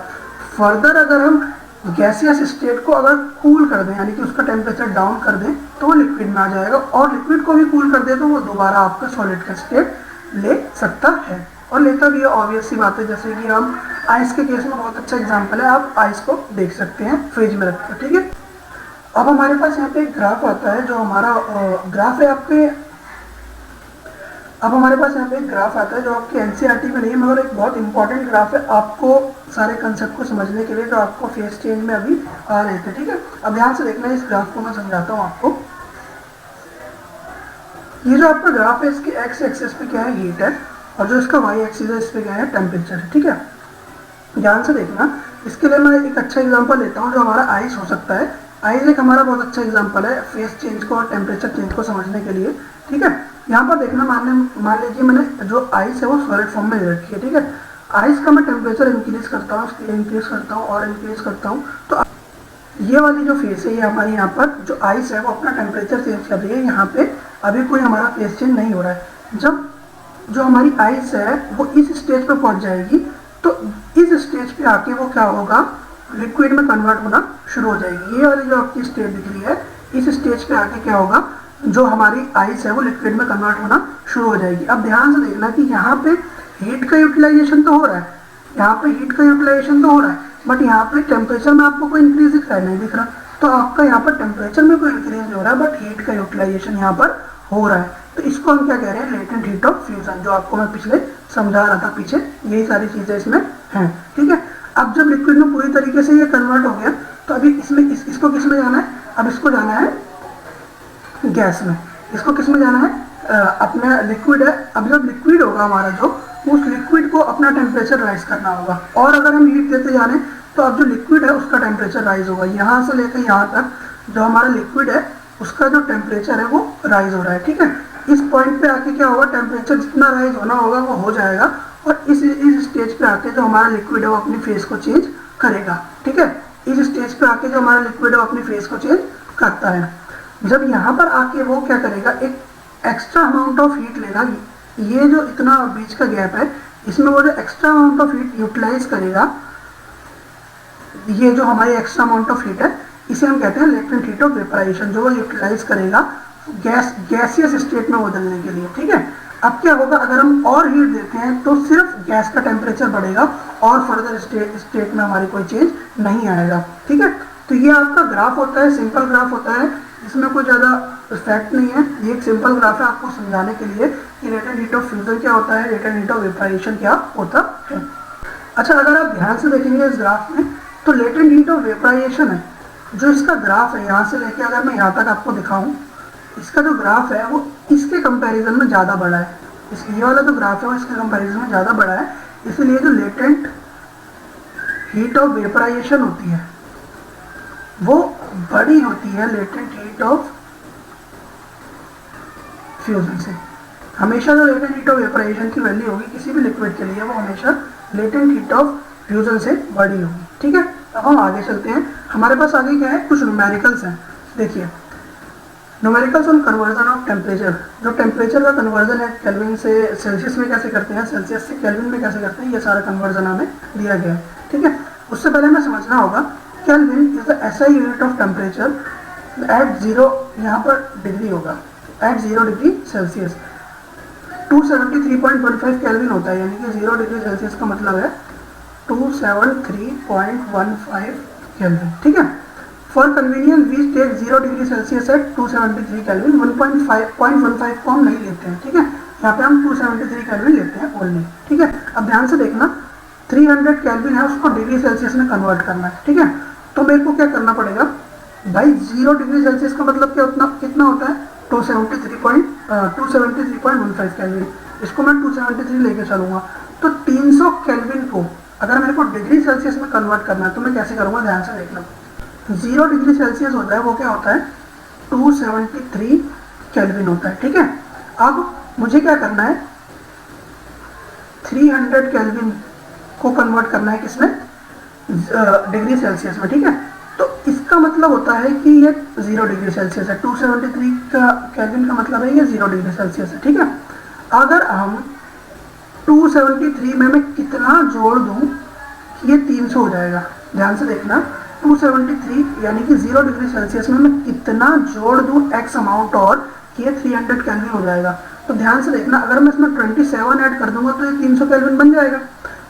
फर्दर अगर हम गैसियस स्टेट को अगर कूल कर दें, यानी कि उसका टेम्परेचर डाउन कर दें, तो वो लिक्विड में आ जाएगा, और लिक्विड को भी कूल कर दें तो वो दोबारा आपका सॉलिड का स्टेट ले सकता है, और लेता भी है। ऑब्वियस सी बात है, जैसे कि हम आइस के केस में बहुत अच्छा एग्जांपल है, आप आइस को देख सकते हैं फ्रिज में रखकर। ठीक है, अब हमारे पास यहाँ पे एक ग्राफ आता है, जो हमारा ग्राफ है आपके, अब हमारे पास यहाँ पे एक ग्राफ आता है जो आपकी एनसीईआरटी में नहीं है, मगर एक बहुत इंपॉर्टेंट ग्राफ है आपको सारे कंसेप्ट को समझने के लिए, जो आपको फेज चेंज में अभी आ रहे थे। ठीक है, अब ध्यान से देखना, इस ग्राफ को मैं समझाता हूँ आपको। ये जो आपका ग्राफ है, इसके एक्स एक्सिस पे क्या है? हीट है, और जो इसका वाई एक्सिस है इस पे क्या है? टेम्परेचर है। ठीक है, ध्यान से देखना। इसके लिए मैं एक अच्छा एग्जांपल लेता हूँ, जो हमारा आइस हो सकता है। आइस एक हमारा बहुत अच्छा एग्जांपल है फेज चेंज को और टेम्परेचर चेंज को समझने के लिए। ठीक है, यहाँ पर देखना, मान लीजिए मैंने जो आइस है वो सॉलिड फॉर्म में दे रखी है। ठीक है, आइस का मैं टेम्परेचर इंक्रीज करता हूँ, इसके इंक्रीज करता हूँ और इंक्रीज करता हूँ, तो ये वाली जो फेस है, ये हमारी यहाँ पर जो आइस है वो अपना टेम्परेचर चेंज कर रही है। यहाँ पे अभी कोई हमारा फेस चेंज नहीं हो रहा है। जब जो हमारी आइस है वो इस स्टेज पे पहुँच जाएगी, तो इस स्टेज पे आके वो क्या होगा? लिक्विड में कन्वर्ट होना शुरू हो जाएगी। ये वाली जो आपकी स्टेज दिख रही है, इस स्टेज पे आके क्या होगा? जो हमारी आइस है वो लिक्विड में कन्वर्ट होना शुरू हो जाएगी। अब ध्यान से देखना कि यहाँ पे हीट का यूटिलाइजेशन तो हो रहा है, यहाँ पे हीट का यूटिलाइजेशन तो हो रहा है, बट यहाँ पे टेम्परेचर में आपको कोई इंक्रीज दिख रहा है? नहीं दिख रहा। तो आपका यहाँ पर टेम्परेचर में कोई इंक्रीज नहीं हो रहा है, बट हीट का यूटिलाइजेशन यहाँ पर हो रहा है। तो इसको हम क्या कह रहे हैं? लेटेंट हीट ऑफ फ्यूजन, जो आपको मैं पिछले समझा रहा था पीछे, यही सारी चीजें इसमें हैं। ठीक है, अब जब लिक्विड में पूरी तरीके से ये कन्वर्ट हो गया, तो अभी इसमें इसको किस में जाना है? अब इसको जाना है गैस में। इसको किस में जाना है? अपना लिक्विड है। अब जब लिक्विड होगा हमारा, जो उस लिक्विड को अपना टेम्परेचर राइज करना होगा, और अगर हम हीट देते जाने तो अब जो लिक्विड है उसका टेम्परेचर राइज होगा। यहाँ से लेकर यहाँ तक जो हमारा लिक्विड है उसका जो टेम्परेचर है वो राइज हो रहा है। ठीक है, इस पॉइंट पे आके क्या होगा? टेम्परेचर जितना राइज होना होगा वो हो जाएगा, और इस स्टेज पे आके जो हमारा लिक्विड है वो अपनी फेस को चेंज करेगा। ठीक है, इस स्टेज पे आके जो हमारा लिक्विड है वो अपनी फेस को चेंज करता है। जब यहाँ पर आके वो क्या करेगा? एक एक्स्ट्रा अमाउंट ऑफ हीट लेगा। ये जो इतना बीच का गैप है, इसमें वो जो extra amount of heat utilise करेगा, ये जो हमारी एक्स्ट्रा अमाउंट ऑफ हीट है, इसे हम कहते हैं लेटेंट हीट ऑफ वेपराइजेशन, जो वो यूटिलाइज करेगा गैसियस स्टेट में बदलने के लिए। ठीक है, अब क्या होगा? अगर हम और हीट देते हैं तो सिर्फ गैस का टेम्परेचर बढ़ेगा, और फर्दर स्टेट में हमारी कोई चेंज नहीं आएगा। ठीक है, तो ये आपका ग्राफ होता है, सिंपल ग्राफ होता है, इसमें कोई ज़्यादा इफेक्ट नहीं है, ये एक सिंपल ग्राफ है आपको समझाने के लिए कि लेटेंट हीट ऑफ फ्यूजन क्या होता है, लेटेंट हीट ऑफ वेपराइजेशन क्या होता है। अच्छा, अगर आप ध्यान से देखेंगे इस ग्राफ में तो लेटेंट हीट ऑफ वेपराइजेशन है, जो इसका ग्राफ है यहाँ से लेके अगर मैं यहाँ तक आपको दिखाऊं, इसका जो ग्राफ है वो इसके कंपैरिजन में ज़्यादा बड़ा है। इस ये वाला जो ग्राफ है वो इसके कंपैरिजन में ज़्यादा बड़ा है, इसलिए जो लेटेंट हीट ऑफ वेपराइजेशन होती है वो बड़ी होती है लेटेंट हीट ऑफ फ्यूजन से। हमेशा जो लेटेंट हीट ऑफ वेपराइजेशन की वैल्यू होगी किसी भी लिक्विड के लिए वो हमेशा लेटेंट हीट ऑफ फ्यूजन से बड़ी होगी। ठीक है, अब हम आगे चलते हैं। हमारे पास आगे क्या है, कुछ न्यूमेरिकल्स हैं। देखिए, numericals on conversion of temperature, जो टेम्परेचर का कन्वर्जन है केल्विन से सेल्सियस में कैसे करते हैं, सेल्सियस से केल्विन में कैसे करते हैं, ये सारा कन्वर्जन हमें दिया गया है। ठीक है, उससे पहले हमें समझना होगा kelvin is the SI unit of temperature at 0, यहाँ पर डिग्री होगा, एट 0 डिग्री सेल्सियस 273.15 केल्विन होता है, यानी कि 0 डिग्री सेल्सियस का मतलब है 273.15 केल्विन। ठीक है, for convenience we take 0 degree Celsius at 273 kelvin, 1.15 को हम नहीं लेते हैं। ठीक है, यहाँ पे हम 273 केल्विन लेते हैं ओनली। ठीक है, अब ध्यान से देखना, 300 केल्विन है उसको डिग्री सेल्सियस में कन्वर्ट करना है। ठीक है, तो मेरे को क्या करना पड़ेगा भाई, 0 डिग्री सेल्सियस का मतलब क्या उतना कितना होता है, 273.15 केल्विन, इसको मैं 273 लेके चलूंगा। तो 300 केल्विन को अगर मेरे को डिग्री सेल्सियस में कन्वर्ट करना है तो मैं कैसे करूँगा, ध्यान से देखना। 0 डिग्री सेल्सियस होता है वो क्या होता है, 273 केल्विन होता है। ठीक है, अब मुझे क्या करना है, 300 केल्विन को कन्वर्ट करना है किसमें, डिग्री सेल्सियस में। ठीक है, तो इसका मतलब होता है कि ये 0 डिग्री सेल्सियस है, 273 का केल्विन का मतलब है ये 0 डिग्री सेल्सियस है। ठीक है, अगर हम 273 में मैं कितना जोड़ दूं, ये 300 हो जाएगा। ध्यान से देखना, 273 यानी कि 0 डिग्री सेल्सियस में मैं कितना जोड़ दूं एक्स अमाउंट और कि ये 300 केल्विन हो जाएगा। तो ध्यान से देखना, अगर मैं इसमें 27 ऐड कर दूंगा तो ये 300 केल्विन बन जाएगा।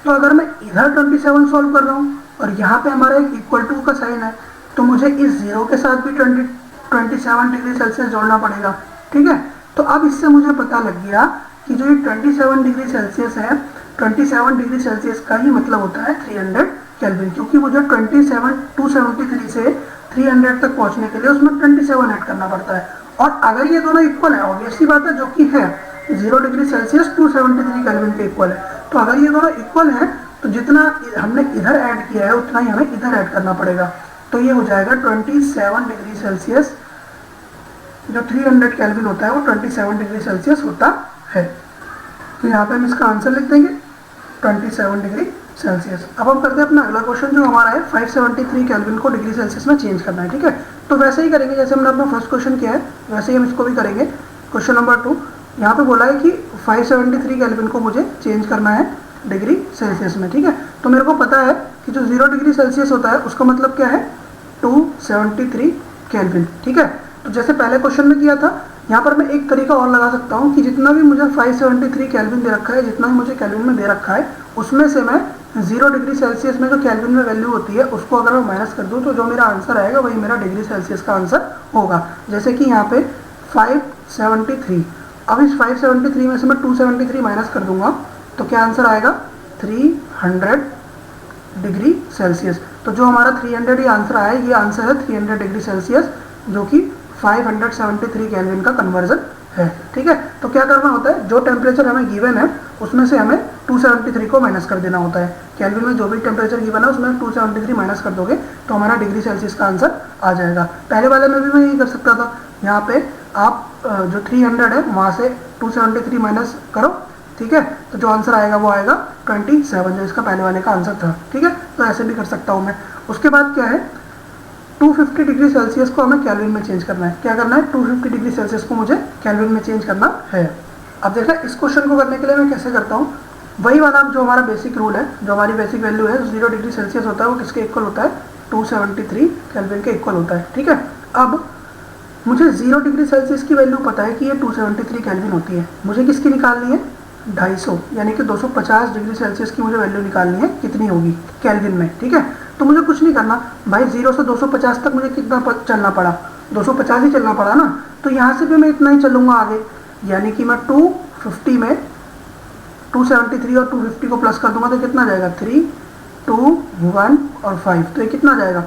तो अगर मैं इधर 27 सॉल्व कर रहा हूँ और यहाँ पे हमारा एक इक्वल टू का साइन है, तो मुझे इस 0 के साथ भी 27 डिग्री सेल्सियस जोड़ना पड़ेगा। ठीक है, तो अब इससे मुझे पता लग गया कि जो ये 27 डिग्री सेल्सियस है, 27 डिग्री सेल्सियस का ही मतलब होता है 300 केल्विन, क्योंकि मुझे 273 से 300 तक पहुंचने के लिए उसमें 27 ऐड करना पड़ता है। और अगर ये दोनों इक्वल है, ऑब्वियसली बात है, जो कि है 0 डिग्री सेल्सियस 273 केल्विन के इक्वल है, तो अगर ये दोनों इक्वल है तो जितना हमने इधर ऐड किया है उतना ही हमें इधर ऐड करना पड़ेगा। तो ये हो जाएगा 27 डिग्री सेल्सियस, जो 300 केल्विन होता है वो 27 डिग्री सेल्सियस होता है। तो यहाँ पे हम इसका आंसर लिख देंगे 27 डिग्री सेल्सियस। अब हम करते हैं अपना अगला क्वेश्चन, जो हमारा है 573 केल्विन को डिग्री सेल्सियस में चेंज करना है। ठीक है, तो वैसे ही करेंगे जैसे हमने अपना फर्स्ट क्वेश्चन किया है, वैसे ही हम इसको भी करेंगे। क्वेश्चन नंबर 2, यहाँ पे बोला है कि 573 केल्विन को मुझे चेंज करना है डिग्री सेल्सियस में। ठीक है, तो मेरे को पता है कि जो 0 डिग्री सेल्सियस होता है उसका मतलब क्या है, 273 केल्विन। ठीक है, तो जैसे पहले क्वेश्चन में किया था, यहाँ पर मैं एक तरीका और लगा सकता हूँ कि जितना भी मुझे 573 केल्विन दे रखा है, जितना भी मुझे केल्विन में दे रखा है, उसमें से मैं 0 डिग्री सेल्सियस में जो केल्विन में वैल्यू होती है उसको अगर मैं माइनस कर दूँ तो जो मेरा आंसर आएगा वही मेरा डिग्री सेल्सियस का आंसर होगा। जैसे कि यहाँ पे 573, अब इस 573 में से मैं 273 माइनस कर दूंगा तो क्या आंसर आएगा, 300 डिग्री सेल्सियस। तो जो हमारा 300 ये आंसर आया, ये आंसर है 300 डिग्री सेल्सियस, जो कि 573 केल्विन का कन्वर्जन है। ठीक है, तो क्या करना होता है, जो टेम्परेचर हमें गिवन है उसमें से हमें 273 को माइनस कर देना होता है। केल्विन में जो भी टेम्परेचर गिवन है उसमें 273 माइनस कर दोगे तो हमारा डिग्री सेल्सियस का आंसर आ जाएगा। पहले वाले में भी मैं यही कर सकता था, यहाँ पे आप जो 300 है वहाँ से 273 माइनस करो। ठीक है, तो जो आंसर आएगा वो आएगा 27, जो इसका पहले वाले का आंसर था। ठीक है, तो ऐसे भी कर सकता हूँ मैं। उसके बाद क्या है, 250 डिग्री सेल्सियस को हमें केल्विन में चेंज करना है। क्या करना है, 250 डिग्री सेल्सियस को मुझे केल्विन में चेंज करना है। अब देखना, इस क्वेश्चन को करने के लिए मैं कैसे करता हूँ, वही वाला जो हमारा बेसिक रूल है, जो हमारी बेसिक वैल्यू है 0 डिग्री सेल्सियस होता है वो किसके इक्वल होता है, 273 केल्विन के इक्वल होता है। ठीक है, अब मुझे 0 डिग्री सेल्सियस की वैल्यू पता है कि ये 273 केल्विन होती है। मुझे किसकी निकालनी है, 250, यानी कि 250 डिग्री सेल्सियस की मुझे वैल्यू निकालनी है, कितनी होगी केल्विन में। ठीक है, तो मुझे कुछ नहीं करना भाई, 0 से 250 तक मुझे कितना चलना पड़ा, 250 ही चलना पड़ा ना, तो यहाँ से भी मैं इतना ही चलूँगा आगे, यानी कि मैं 250 में 273 और 250 को प्लस कर दूंगा तो कितना जाएगा 3, 2, 1 और 5, तो ये कितना जाएगा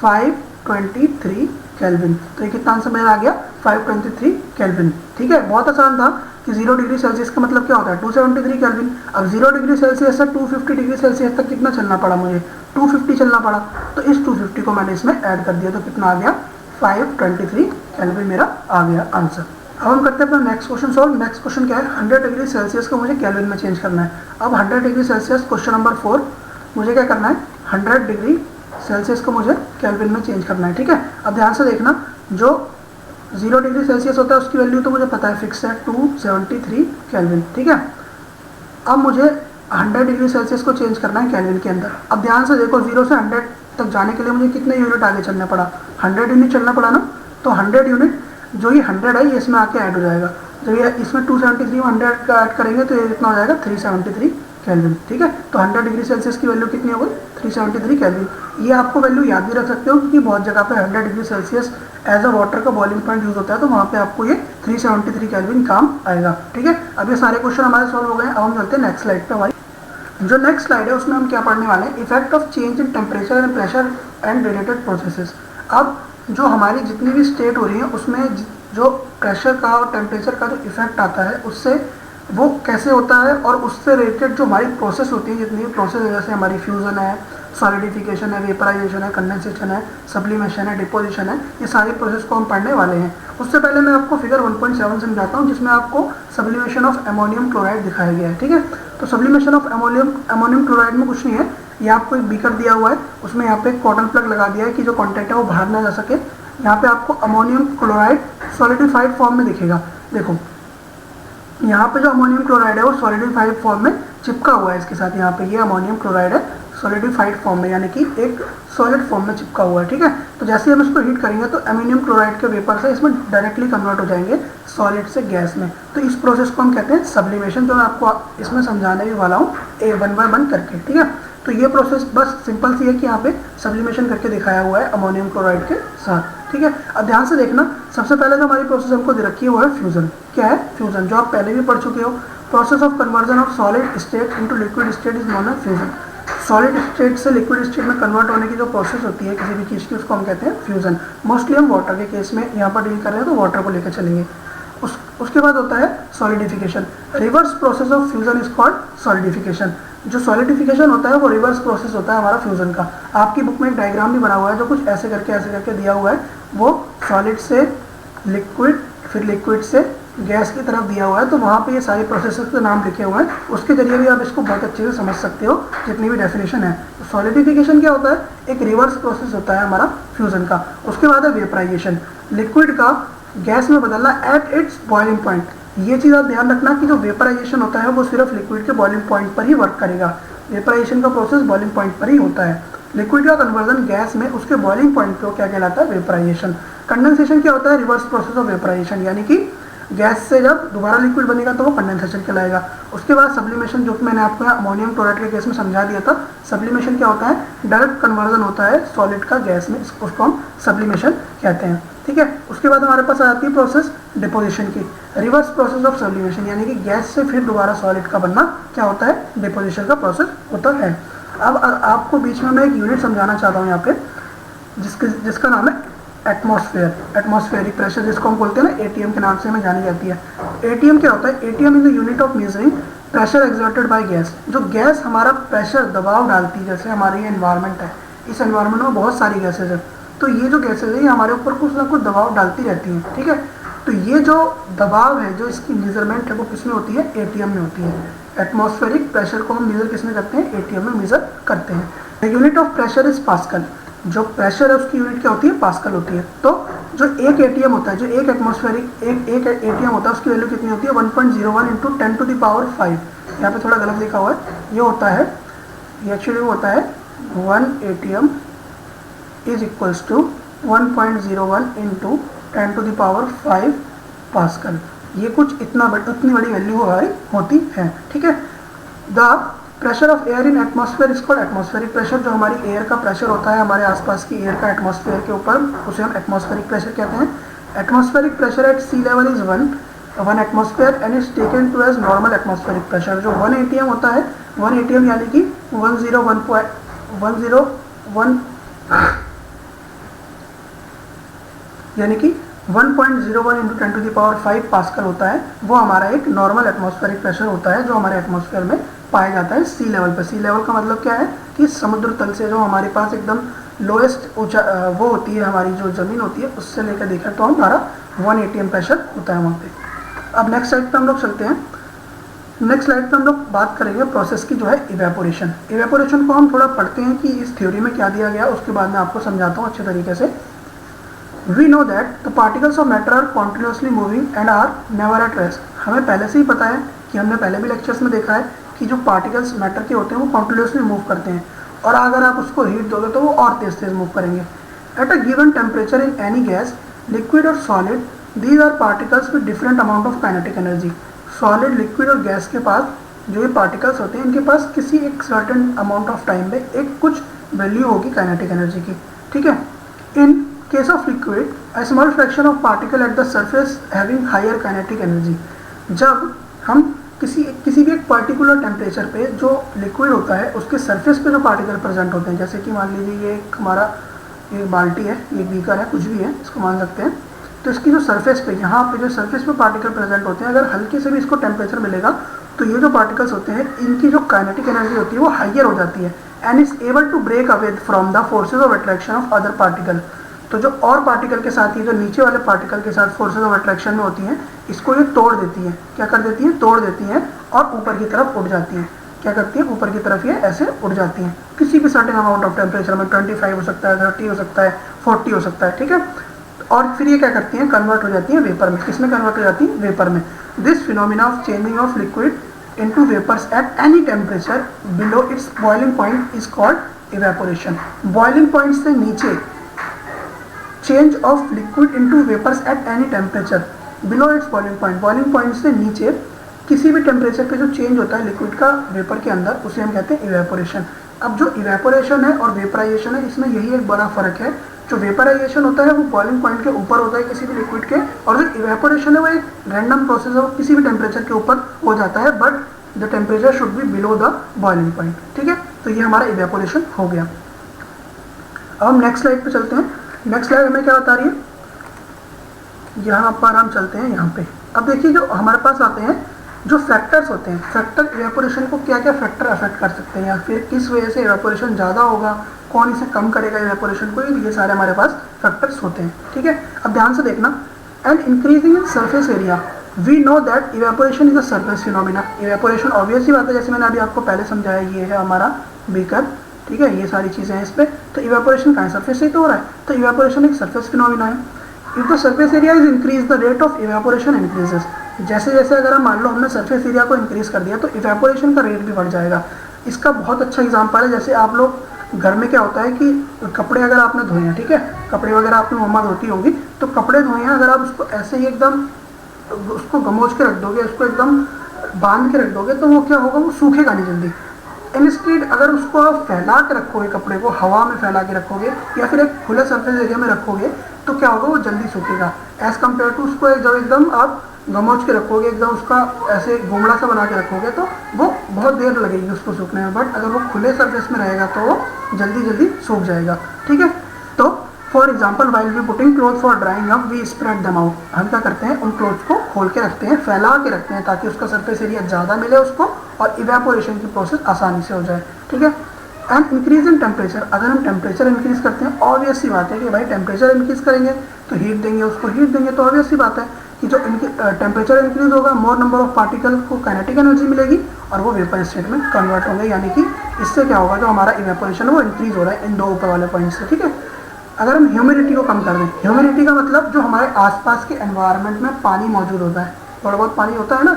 523 केल्विन। तो ये कितना आंसर मेरा आ गया 523 केल्विन। ठीक है, बहुत आसान था कि 0 डिग्री सेल्सियस का मतलब क्या होता है 273 केल्विन। अब 0 डिग्री सेल्सियस से 250 डिग्री सेल्सियस तक कितना चलना पड़ा मुझे 250 चलना पड़ा, तो इस 250 को मैंने इसमें ऐड कर दिया तो कितना आ गया 523 केल्विन मेरा आ गया आंसर। अब हम करते हैं अपना next question solve. Next question क्या है 100 डिग्री सेल्सियस को मुझे केल्विन में चेंज करना है। अब 100 डिग्री सेल्सियस क्वेश्चन नंबर 4 मुझे क्या करना है 100 डिग्री सेल्सियस को मुझे केल्विन में चेंज करना है। ठीक है, अब ध्यान से देखना, जो 0 डिग्री सेल्सियस होता है उसकी वैल्यू तो मुझे पता है फिक्स है 273 केल्विन। ठीक है, अब मुझे 100 डिग्री सेल्सियस को चेंज करना है केल्विन के अंदर। अब ध्यान से देखो 0 से 100 तक जाने के लिए मुझे कितने यूनिट आगे चलना पड़ा 100 यूनिट चलना पड़ा ना, तो 100 यूनिट जो ये 100 है ये इसमें आके ऐड हो जाएगा, जब ये इसमें 273 100 का ऐड करेंगे तो ये कितना हो जाएगा 373 केल्विन। ठीक है, तो 100 डिग्री सेल्सियस की वैल्यू कितनी हो गई 373 केल्विन। ये आपको वैल्यू याद भी रख सकते हो क्योंकि बहुत जगह पे 100 degree Celsius as a water का बॉइलिंग पॉइंट यूज होता है, तो वहाँ पे आपको ये 373 केल्विन काम आएगा। ठीक है, अब ये सारे क्वेश्चन हमारे सॉल्व हो गए। अब हम चलते हैं नेक्स्ट स्लाइड पे। हमारी जो नेक्स्ट स्लाइड है उसमें हम क्या पढ़ने वाले हैं effect of change in temperature and pressure and related processes. अब जो हमारी जितनी भी स्टेट हो रही है उसमें जो प्रेशर का और टेम्परेचर का जो इफेक्ट आता है उससे वो कैसे होता है और उससे रिलेटेड जो हमारी प्रोसेस होती है, जितनी भी प्रोसेस है जैसे हमारी फ्यूज़न है, सॉलिडिफिकेशन है, वेपराइजेशन है, कंडेंसेशन है, सब्लिमेशन है, डिपोजिशन है, ये सारी प्रोसेस को हम पढ़ने वाले हैं। उससे पहले मैं आपको फिगर 1.7 समझाता हूँ जिसमें आपको सब्लिमेशन ऑफ अमोनियम क्लोराइड दिखाया गया है। ठीक है, तो सब्लिमेशन ऑफ अमोनियम क्लोराइड में कुछ नहीं है, ये आपको एक बीकर दिया हुआ है, उसमें यहाँ पे एक कॉटन प्लग लगा दिया है कि जो कॉन्टेंट है वो बाहर ना जा सके। यहाँ पे आपको अमोनियम क्लोराइड सॉलिडिफाइड फॉर्म में दिखेगा। देखो यहाँ पे जो अमोनियम क्लोराइड है वो सॉलिडिफाइड फॉर्म में चिपका हुआ है इसके साथ। यहाँ पे ये अमोनियम क्लोराइड है सॉलिडिफाइड फॉर्म में, यानी कि एक सॉलिड फॉर्म में चिपका हुआ है। ठीक है, तो जैसे हम इसको हीट करेंगे तो अमोनियम क्लोराइड के वेपर से इसमें डायरेक्टली कन्वर्ट हो जाएंगे सॉलिड से गैस में। तो इस प्रोसेस को हम कहते हैं सब्लिमेशन, जो मैं आपको इसमें समझाने भी वाला हूँ वन बाय वन करके। ठीक है, तो ये प्रोसेस बस सिंपल सी है कि यहाँ पे सब्लिमेशन करके दिखाया हुआ है अमोनियम क्लोराइड के साथ। ठीक है, अब ध्यान से देखना, सबसे पहले जो हमारी प्रोसेस हमको दे रखी है वो है फ्यूजन। क्या है फ्यूजन, जो आप पहले भी पढ़ चुके हो। Process of conversion of solid state into liquid state is known as fusion. Solid state से लिक्विड स्टेट में कन्वर्ट होने की जो प्रोसेस होती है किसी भी चीज़ की उसको हम कहते हैं फ्यूजन। मोस्टली हम वाटर के केस में यहाँ पर डील कर रहे हैं तो वाटर को लेकर चलेंगे। उसके बाद होता है solidification. Reverse process of fusion is called solidification. जो सॉलिडिफिकेशन होता है वो रिवर्स प्रोसेस होता है हमारा फ्यूजन का। आपकी बुक में एक डायग्राम भी बना हुआ है जो कुछ ऐसे करके दिया हुआ है, वो सॉलिड से लिक्विड फिर लिक्विड से गैस की तरफ दिया हुआ है, तो वहाँ पे ये सारे प्रोसेसेस के नाम लिखे हुए हैं, उसके जरिए भी आप इसको बहुत अच्छे से समझ सकते हो जितनी भी डेफिनेशन है। तो सॉलिडिफिकेशन क्या होता है, एक रिवर्स प्रोसेस होता है हमारा फ्यूजन का। उसके बाद है वेपराइजेशन, लिक्विड का गैस में बदलना एट इट्स बॉइलिंग पॉइंट। ये चीज़ आप ध्यान रखना कि जो वेपराइजेशन होता है वो सिर्फ लिक्विड के बॉइलिंग पॉइंट पर ही वर्क करेगा। वेपराइजेशन का प्रोसेस बॉइलिंग पॉइंट पर ही होता है। लिक्विड का कन्वर्जन गैस में उसके बॉइलिंग पॉइंट पे क्या कहलाता है, वेपराइजेशन। कंडेंसेशन क्या होता है, रिवर्स प्रोसेस ऑफ वेपराइजेशन, यानी कि गैस से जब दोबारा लिक्विड बनेगा तो वो कंडेंसेशन कहलाएगा। उसके बाद सब्लिमेशन, जो कि मैंने आपको अमोनियम क्लोराइड के केस में समझा दिया था। सब्लिमेशन क्या होता है, डायरेक्ट कन्वर्जन होता है सॉलिड का गैस में, उसको हम सब्लिमेशन कहते हैं। ठीक है, उसके बाद हमारे पास आती है प्रोसेस डिपोजिशन की, रिवर्स प्रोसेस ऑफ सब्लिमेशन, यानी कि गैस से फिर दोबारा सॉलिड का बनना क्या होता है, डिपोजिशन का प्रोसेस होता है। अब आपको बीच में मैं एक यूनिट समझाना चाहता हूँ यहाँ पे, जिसका नाम है एटमॉस्फेयर, एटमॉस्फेरिक प्रेशर, जिसको हम बोलते हैं ना एटीएम के नाम से हमें जानी जाती है। एटीएम क्या होता है, ATM is the unit of measuring pressure exerted by gas. जो गैस हमारा प्रेशर दबाव डालती है, जैसे हमारी ये एनवायरनमेंट है, इस एनवायरनमेंट में बहुत सारी गैसेज है, तो ये जो गैसेज है ये हमारे ऊपर कुछ ना कुछ दबाव डालती रहती हैं। ठीक है, तो ये जो दबाव है, जो इसकी मेजरमेंट है वो किसमें होती है, एटीएम में होती है। एटमॉस्फेरिक प्रेशर को हम मेजर किसमें करते हैं, एटीएम में मेजर करते हैं। The unit of pressure is pascal. जो प्रेशर है उसकी यूनिट क्या होती है, पास्कल होती है। तो जो एक एटीएम होता है, जो एक एटमॉस्फेरिक एक एटीएम होता है, उसकी वैल्यू कितनी होती है, 1.01 इंटू 10⁵। यहाँ पे थोड़ा गलत लिखा हुआ है, ये होता है, ये एक्चुअली होता है 1 atm is equals to 1.01 into 10⁵ pascal. ये कुछ इतनी बड़ी वैल्यू होती है। ठीक है, the pressure of air in atmosphere is called atmospheric pressure. जो हमारी एयर का प्रेशर होता है हमारे आसपास की एयर का एटमॉस्फेयर के ऊपर, उसे हम एटमॉस्फेरिक प्रेशर कहते हैं। Atmospheric pressure at sea level is 1 atmosphere and is taken to as normal atmospheric pressure. जो 1 atm होता है, 1 atm यानी कि 101 यानी कि 1.01 इंटू 10⁵ पास्कल होता है, वो हमारा एक नॉर्मल एटमॉस्फेरिक प्रेशर होता है जो हमारे एटमॉस्फेयर में पाया जाता है सी लेवल पर। सी लेवल का मतलब क्या है कि समुद्र तल से जो हमारे पास एकदम लोएस्ट ऊंचा वो होती है, हमारी जो ज़मीन होती है उससे लेकर देखें तो हमारा 1 atm प्रेशर होता है वहाँ पे। अब नेक्स्ट स्लाइड पे हम लोग चलते हैं। नेक्स्ट स्लाइड पे हम लोग बात करेंगे प्रोसेस की, जो है इवेपोरेशन। इवेपोरेशन को हम थोड़ा पढ़ते हैं कि इस थ्योरी में क्या दिया गया, उसके बाद मैं आपको समझाता हूँ अच्छे तरीके से। We know that the particles of matter are continuously moving and are never at rest। हमें पहले से ही पता है कि हमने पहले भी लेक्चर्स में देखा है कि जो पार्टिकल्स मैटर के होते हैं वो कॉन्टिन्यूसली मूव करते हैं, और अगर आप उसको हीट दोगे तो वो और तेज तेज मूव करेंगे। At a given temperature in any gas, liquid और solid, these are particles with different amount of kinetic energy. Solid, liquid और गैस के पास जो ये पार्टिकल्स होते हैं इनके पास किसी एक सर्टेन अमाउंट ऑफ टाइम में एक कुछ वैल्यू होगी काइनेटिक एनर्जी की, ठीक है। In case of liquid, a small fraction of particle at the surface having higher kinetic energy. जब हम किसी भी एक पर्टिकुलर टेम्परेचर पे जो लिक्विड होता है उसके सरफेस पे जो पार्टिकल प्रेजेंट होते हैं, जैसे कि मान लीजिए ये एक हमारा ये बाल्टी है, ये बीकर है, कुछ भी है इसको मान सकते हैं, तो इसकी जो सरफेस पे, यहाँ पे जो सरफेस पे पार्टिकल प्रेजेंट होते हैं, अगर हल्के से भी इसको टेम्परेचर मिलेगा तो ये जो पार्टिकल्स होते हैं इनकी जो काइनेटिक एनर्जी होती है वो हाइयर हो जाती है and is able to break away from the forces of attraction of other particle. तो जो और पार्टिकल के साथ, ये जो नीचे वाले पार्टिकल के साथ फोर्सेज ऑफ अट्रैक्शन में होती हैं, इसको ये तोड़ देती हैं। क्या कर देती हैं? तोड़ देती हैं और ऊपर की तरफ उड़ जाती हैं। क्या करती है? ऊपर की तरफ ये ऐसे उड़ जाती हैं किसी भी सर्टेन अमाउंट ऑफ टेम्परेचर में। 25 हो सकता है, 30 हो सकता है, 40 हो सकता है, ठीक है। और फिर ये क्या करती हैं? कन्वर्ट हो जाती हैं वेपर में। किसमें कन्वर्ट हो जाती हैं? वेपर में। This phenomena of changing of liquid into vapors at any temperature below its boiling point is called evaporation। boiling point से नीचे change of liquid into vapors at any temperature below its boiling point, boiling point से नीचे किसी भी टेम्परेचर पे जो चेंज होता है लिक्विड का वेपर के अंदर, उसे हम कहते हैं इवेपोरेशन। अब जो इवेपोरेशन है और वेपराइजेशन है, इसमें यही एक बड़ा फर्क है। जो वेपराइजेशन होता है वो बॉइलिंग पॉइंट के ऊपर होता है किसी भी लिक्विड के, और जो इवेपोरेशन है वो एक रैंडम प्रोसेस है, वो किसी भी टेम्परेचर के ऊपर हो जाता है, but the temperature should be below the boiling point, ठीक है। तो ये हमारा इवेपोरेशन हो गया। अब हम नेक्स्ट स्लाइड पे चलते हैं। नेक्स्ट स्लाइड हमें क्या बता रही है? यहाँ पर हम चलते हैं यहाँ पे। अब देखिए जो हमारे पास आते हैं जो फैक्टर्स होते हैं, फैक्टर इवेपोरेशन को क्या क्या फैक्टर अफेक्ट कर सकते हैं, या फिर किस वजह से इवेपोरेशन ज़्यादा होगा, कौन इसे कम करेगा इवेपोरेशन को, ये सारे हमारे पास फैक्टर्स होते हैं, ठीक है। अब ध्यान से देखना। And increasing in surface area, we know that evaporation is a surface phenomena. Evaporation obvious ही बात है, जैसे मैंने अभी आपको पहले समझाया, ये है हमारा बीकर, ठीक है, ये सारी चीज़ें हैं इस पर। तो इवेपोरेशन कहाँ है? सरफेस से ही तो हो रहा है, तो इवेपोरेशन एक सरफेस फिनोमिना है। If the surface area is increase, the rate of evaporation increases. जैसे जैसे अगर हम मान लो हमने सरफेस एरिया को इंक्रीज कर दिया तो इवेपोरेशन का रेट भी बढ़ जाएगा। इसका बहुत अच्छा एग्जांपल है, जैसे आप लोग घर में क्या होता है कि कपड़े अगर आपने धोए हैं, ठीक है, कपड़े वगैरह आपने मम्मा धोती होगी, तो कपड़े धोए हैं, अगर आप उसको ऐसे ही एकदम उसको गमोच के रख दोगे, उसको एकदम बांध के रख दोगे, तो वो क्या होगा? वो सूखेगा नहीं जल्दी। इंस्टेड अगर उसको आप फैला के रखोगे, कपड़े को हवा में फैला के रखोगे या फिर एक खुले सरफेस एरिया में रखोगे, तो क्या होगा? वो जल्दी सूखेगा एज कम्पेयर टू उसको जब एकदम आप गमोच के रखोगे, एकदम उसका ऐसे घुमड़ा सा बना के रखोगे, तो वो बहुत देर लगेगी उसको सूखने में। बट अगर वो खुले सरफेस में रहेगा तो वो जल्दी जल्दी सूख जाएगा, ठीक है। तो for example while we putting cloth for drying up, we spread them out. हम क्या करते हैं? उन क्लोथ्स को खोल के रखते हैं, फैला के रखते हैं, ताकि उसका सरफेस एरिया ज़्यादा मिले उसको और इवेपोरेशन की प्रोसेस आसानी से हो जाए, ठीक है। एंड इंक्रीज इन टेम्परेचर, अगर हम टेम्परेचर इंक्रीज करते हैं, ऑब्वियस सी बात है कि भाई टेम्परेचर इंक्रीज करेंगे तो हीट देंगे, उसको हीट देंगे, तो ऑब्वियस सी बात है कि जो टेम्परेचर इंक्रीज होगा, मोर नंबर ऑफ पार्टिकल को काइनेटिक एनर्जी मिलेगी और वो वेपर स्टेट में कन्वर्ट होंगे, यानी कि इससे क्या होगा? जो हमारा इवेपोरेशन है वो इंक्रीज हो रहा है इन दो ऊपर वाले पॉइंट से, ठीक है। अगर हम ह्यूमिडिटी को कम कर दें, ह्यूमिडिटी का मतलब जो हमारे आसपास के एनवायरनमेंट में पानी मौजूद होता है, थोड़ा बहुत पानी होता है ना,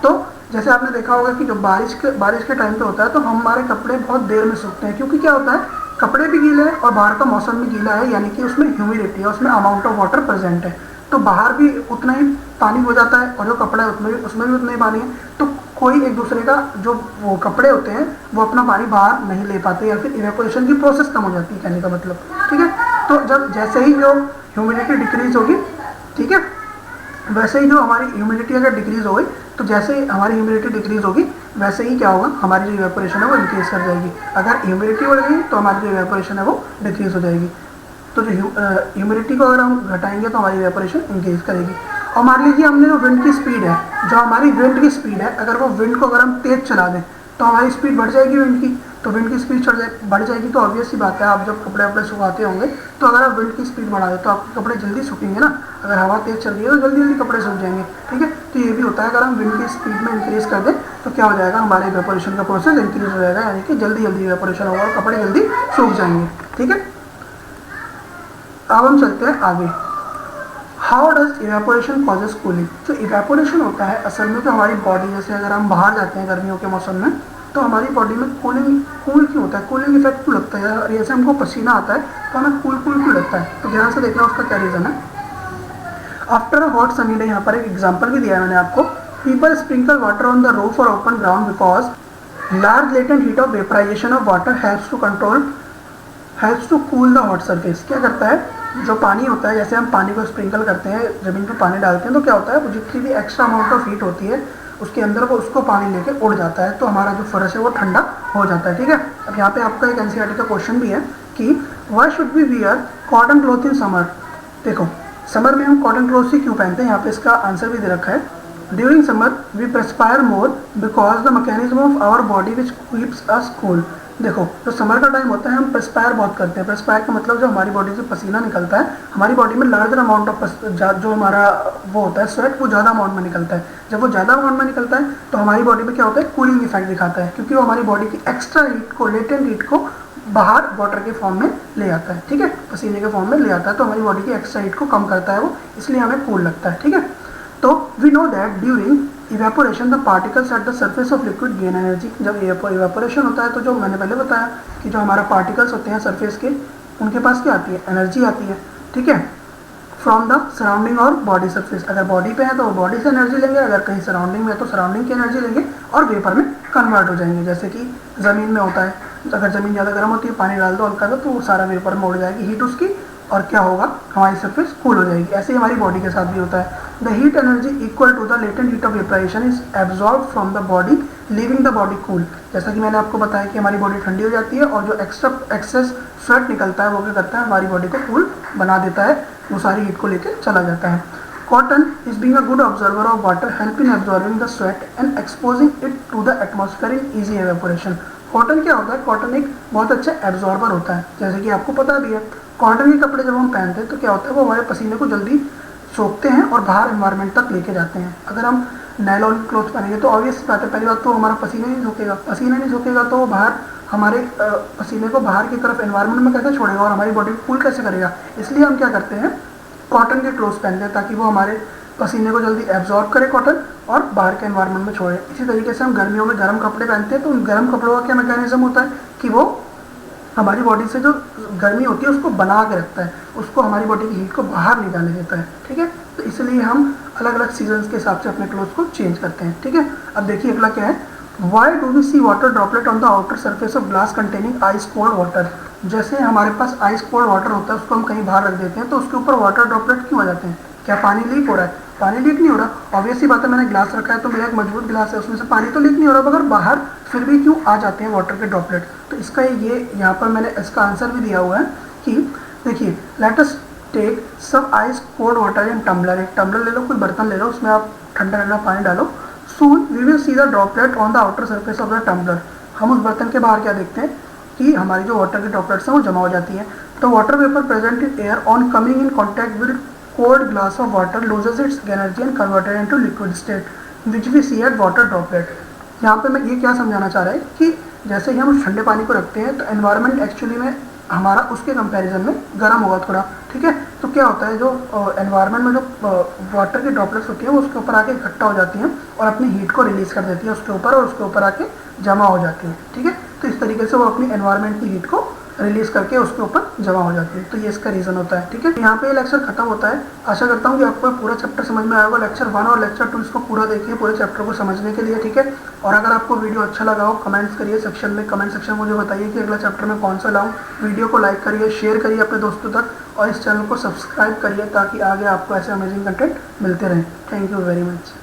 तो जैसे आपने देखा होगा कि जो बारिश के टाइम पे होता है तो हमारे कपड़े बहुत देर में सूखते हैं, क्योंकि क्या होता है? कपड़े भी गीले हैं और बाहर का मौसम भी गीला है, यानी कि उसमें ह्यूमिडिटी है, उसमें अमाउंट ऑफ वाटर प्रेजेंट है, तो बाहर भी उतना ही पानी हो जाता है और जो कपड़ा है उसमें भी उतना ही पानी है। तो कोई एक दूसरे का जो वो कपड़े होते हैं वो अपना पानी बाहर नहीं ले पाते, या फिर इवेपोरेशन की प्रोसेस कम हो जाती है कहने का मतलब, ठीक है। तो जब जैसे ही जो ह्यूमिडिटी डिक्रीज होगी, ठीक है, वैसे ही जो हमारी ह्यूमिडिटी अगर डिक्रीज हो गई, तो जैसे ही हमारी ह्यूमिडिटी डिक्रीज होगी वैसे ही क्या होगा, हमारी जो इवेपोरेशन है वो इंक्रीज कर जाएगी। अगर ह्यूमिडिटी बढ़ गई तो हमारी जो इवेपोरेशन है वो डिक्रीज हो जाएगी। तो जो ह्यूमिडिटी को अगर हम घटाएंगे तो हमारी इवेपोरेशन इंक्रीज करेगी। और मान लीजिए हमने जो विंड की स्पीड है, जो हमारी विंड की स्पीड है, अगर वो विंड को अगर हम तेज चला दें तो हमारी स्पीड बढ़ जाएगी विंड की। तो विंड की स्पीड बढ़ जाएगी तो ऑब्वियस सी बात है, आप जब कपड़े वपड़े सुखाते होंगे तो अगर आप विंड की स्पीड बढ़ा दें तो आपके कपड़े जल्दी सूखेंगे ना। अगर हवा तेज चल रही है तो जल्दी जल्दी कपड़े सूख जाएंगे, ठीक है। तो ये भी होता है, अगर हम विंड की स्पीड में इंक्रीज कर दें तो क्या हो जाएगा, हमारे इवेपोरेशन का प्रोसेस इंक्रीज हो जाएगा, यानी कि जल्दी जल्दी इवेपोरेशन होगा और कपड़े जल्दी सूख जाएंगे, ठीक है। अब हम चलते हैं आगे। How does evaporation causes cooling. जो इवेपोरेशन होता है असल में, जो हमारी बॉडी, जैसे अगर हम बाहर जाते हैं गर्मियों के मौसम में तो हमारी बॉडी में कूल क्यों होता है, कूलिंग इफेक्ट क्यों लगता है, और जैसे हमको पसीना आता है तो हमें कूल क्यों लगता है। तो ध्यान से देखना उसका क्या रीज़न है। After a hot sunny day, यहाँ पर एक एग्जाम्पल भी दिया है मैंने आपको। People sprinkle water on the roof और open ground because large latent heat of vaporisation of water helps to cool the hot surface. क्या करता है, जो पानी होता है, जैसे हम पानी को स्प्रिंकल करते हैं, ज़मीन पर पानी डालते हैं, तो क्या होता है, वो जितनी भी एक्स्ट्रा अमाउंट ऑफ हीट होती है उसके अंदर वो उसको पानी लेके उड़ जाता है, तो हमारा जो फर्श है वो ठंडा हो जाता है, ठीक है। अब यहाँ पे आपका एक एनसीईआरटी का क्वेश्चन भी है कि why should we wear cotton cloth in summer. देखो, समर में हम कॉटन क्लॉथ ही क्यों पहनते हैं, यहाँ पे इसका आंसर भी दे रखा है। During summer we perspire more because the mechanism of our body which keeps us cool. देखो, जो समर का टाइम होता है हम परस्पायर बहुत करते हैं। परस्पायर का मतलब जो हमारी बॉडी से पसीना निकलता है, हमारी बॉडी में लार्जर अमाउंट ऑफ जो हमारा वो होता है स्वेट, वो ज़्यादा अमाउंट में निकलता है। जब वो ज़्यादा अमाउंट में निकलता है तो हमारी बॉडी में क्या होता है, कूलिंग इफेक्ट दिखाता है, क्योंकि वो हमारी बॉडी की एक्स्ट्रा हीट को, लेटेंट हीट को बाहर वाटर के फॉर्म में ले आता है, ठीक है, पसीने के फॉर्म में ले आता है, तो हमारी बॉडी की एक्स्ट्रा हीट को कम करता है वो, इसलिए हमें कूल लगता है, ठीक है। तो we know that during evaporation the particles at the surface of liquid gain energy. जब इवेपोरेशन होता है तो जो मैंने पहले बताया कि जो हमारा पार्टिकल्स होते हैं सरफेस के, उनके पास क्या आती है, एनर्जी आती है, ठीक है, फ्रॉम द सराउंडिंग और बॉडी सरफेस। अगर बॉडी पे है तो बॉडी से एनर्जी लेंगे, अगर कहीं सराउंडिंग में है तो सराउंडिंग की एनर्जी लेंगे और वेपर में कन्वर्ट हो जाएंगे। जैसे कि ज़मीन में होता है, अगर ज़मीन ज़्यादा गर्म होती है, पानी डाल दो हल्का सा तो वो सारा वेपर में उड़ जाएगी हीट उसकी, और क्या होगा, हमारी सरफेस कूल हो जाएगी। ऐसे ही हमारी बॉडी के साथ भी होता है। The heat energy equal to the latent heat of vaporisation is absorb from the body leaving the body cool. जैसा कि मैंने आपको बताया कि हमारी बॉडी ठंडी हो जाती है और जो एक्सेस स्वेट निकलता है वो क्या करता है, हमारी बॉडी को कूल बना देता है, वो सारी हीट को लेकर चला जाता है। Cotton is being a good observer of water help in absorbing the sweat and exposing it to the atmosphere in easy evaporation. Cotton क्या होता है, कॉटन एक बहुत अच्छा एब्जॉर्बर होता है, जैसे कि आपको पता भी है। कॉटन के कपड़े जब हम पहनते हैं तो क्या होता है, वो हमारे पसीने को जल्दी सोखते हैं और बाहर एनवायरनमेंट तक लेके जाते हैं। अगर हम नायलॉन क्लॉथ पहनेंगे तो ऑब्वियस बात है, पहली बात तो हमारा पसीना नहीं सूखेगा, पसीना नहीं सूखेगा तो वो बाहर हमारे पसीने को बाहर की तरफ एनवायरनमेंट में कैसे छोड़ेगा और हमारी बॉडी को कूल कैसे करेगा। इसलिए हम क्या करते हैं, कॉटन के क्लोथ्स पहनते हैं ताकि वो हमारे पसीने को जल्दी एब्जॉर्ब करे कॉटन और बाहर के एनवायरनमेंट में छोड़े। इसी तरीके से हम गर्मियों में गर्म कपड़े पहनते हैं तो उन गर्म कपड़ों का क्या मैकेनिज्म होता है कि वो हमारी बॉडी से जो गर्मी होती है उसको बना के रखता है, उसको हमारी बॉडी की हीट को बाहर नहीं जाने देता है, ठीक है। तो इसलिए हम अलग अलग सीजन्स के हिसाब से अपने क्लोथ्स को चेंज करते हैं, ठीक है। अब देखिए अगला क्या है, why do we see water droplet on the outer surface of glass containing ice cold water. जैसे हमारे पास आइस कोल्ड वाटर होता है, उसको हम कहीं बाहर रख देते हैं तो उसके ऊपर वाटर ड्रॉपलेट क्यों आ जाते हैं, क्या पानी लीक हो रहा है, पानी लीक नहीं हो रहा। ऑब्वियसली बात है, मैंने ग्लास रखा है तो मेरा एक मजबूत ग्लास है, उसमें से पानी तो लीक नहीं हो रहा, मगर बाहर फिर भी क्यों आ जाते हैं वाटर के ड्रॉपलेट। तो इसका ये यहाँ पर मैंने इसका आंसर भी दिया हुआ है कि देखिए, let us take some ice cold water in tumbler. एक टम्बलर ले लो, कोई बर्तन ले लो, उसमें आप ठंडा ठंडा पानी डालो। Soon we will see the droplet on the outer surface of the tumbler. हम उस बर्तन के बाहर क्या देखते हैं कि हमारी जो वाटर की ड्रॉपलेट्स हैं वो जमा हो जाती हैं। तो water vapour present in air on coming in contact with cold glass of water loses its energy and converted into liquid state which we see at water droplet। यहाँ पे मैं ये क्या समझाना चाह रहा है कि जैसे ही हम ठंडे पानी को रखते हैं तो एनवायरनमेंट एक्चुअली में हमारा उसके कंपैरिजन में गर्म होगा थोड़ा, ठीक है। तो क्या होता है, जो एनवायरनमेंट में जो वाटर की ड्रॉपलेट्स होती हैं वो उसके ऊपर आके इकट्ठा हो जाती हैं और अपनी हीट को रिलीज कर देती है उसके ऊपर, और उसके ऊपर आके जमा हो जाती है, ठीक है। तो इस तरीके से वो अपनी एनवायरनमेंट की हीट को रिलीज़ करके उसके ऊपर जमा हो जाती है। तो ये इसका रीज़न होता है। ठीक है, यहाँ पे लेक्चर खत्म होता है। आशा करता हूँ कि आपको पूरा चैप्टर समझ में आया होगा। लेक्चर 1 और लेक्चर 2 इसको पूरा देखिए पूरे चैप्टर को समझने के लिए। ठीक है, और अगर आपको वीडियो अच्छा लगा हो कमेंट्स करिए सेक्शन में, कमेंट सेक्शन में मुझे बताइए कि अगला चैप्टर में कौन सा लाऊं। वीडियो को लाइक करिए, शेयर करिए अपने दोस्तों तक, और इस चैनल को सब्सक्राइब करिए ताकि आगे आपको ऐसे अमेजिंग कंटेंट मिलते रहें। Thank you very much.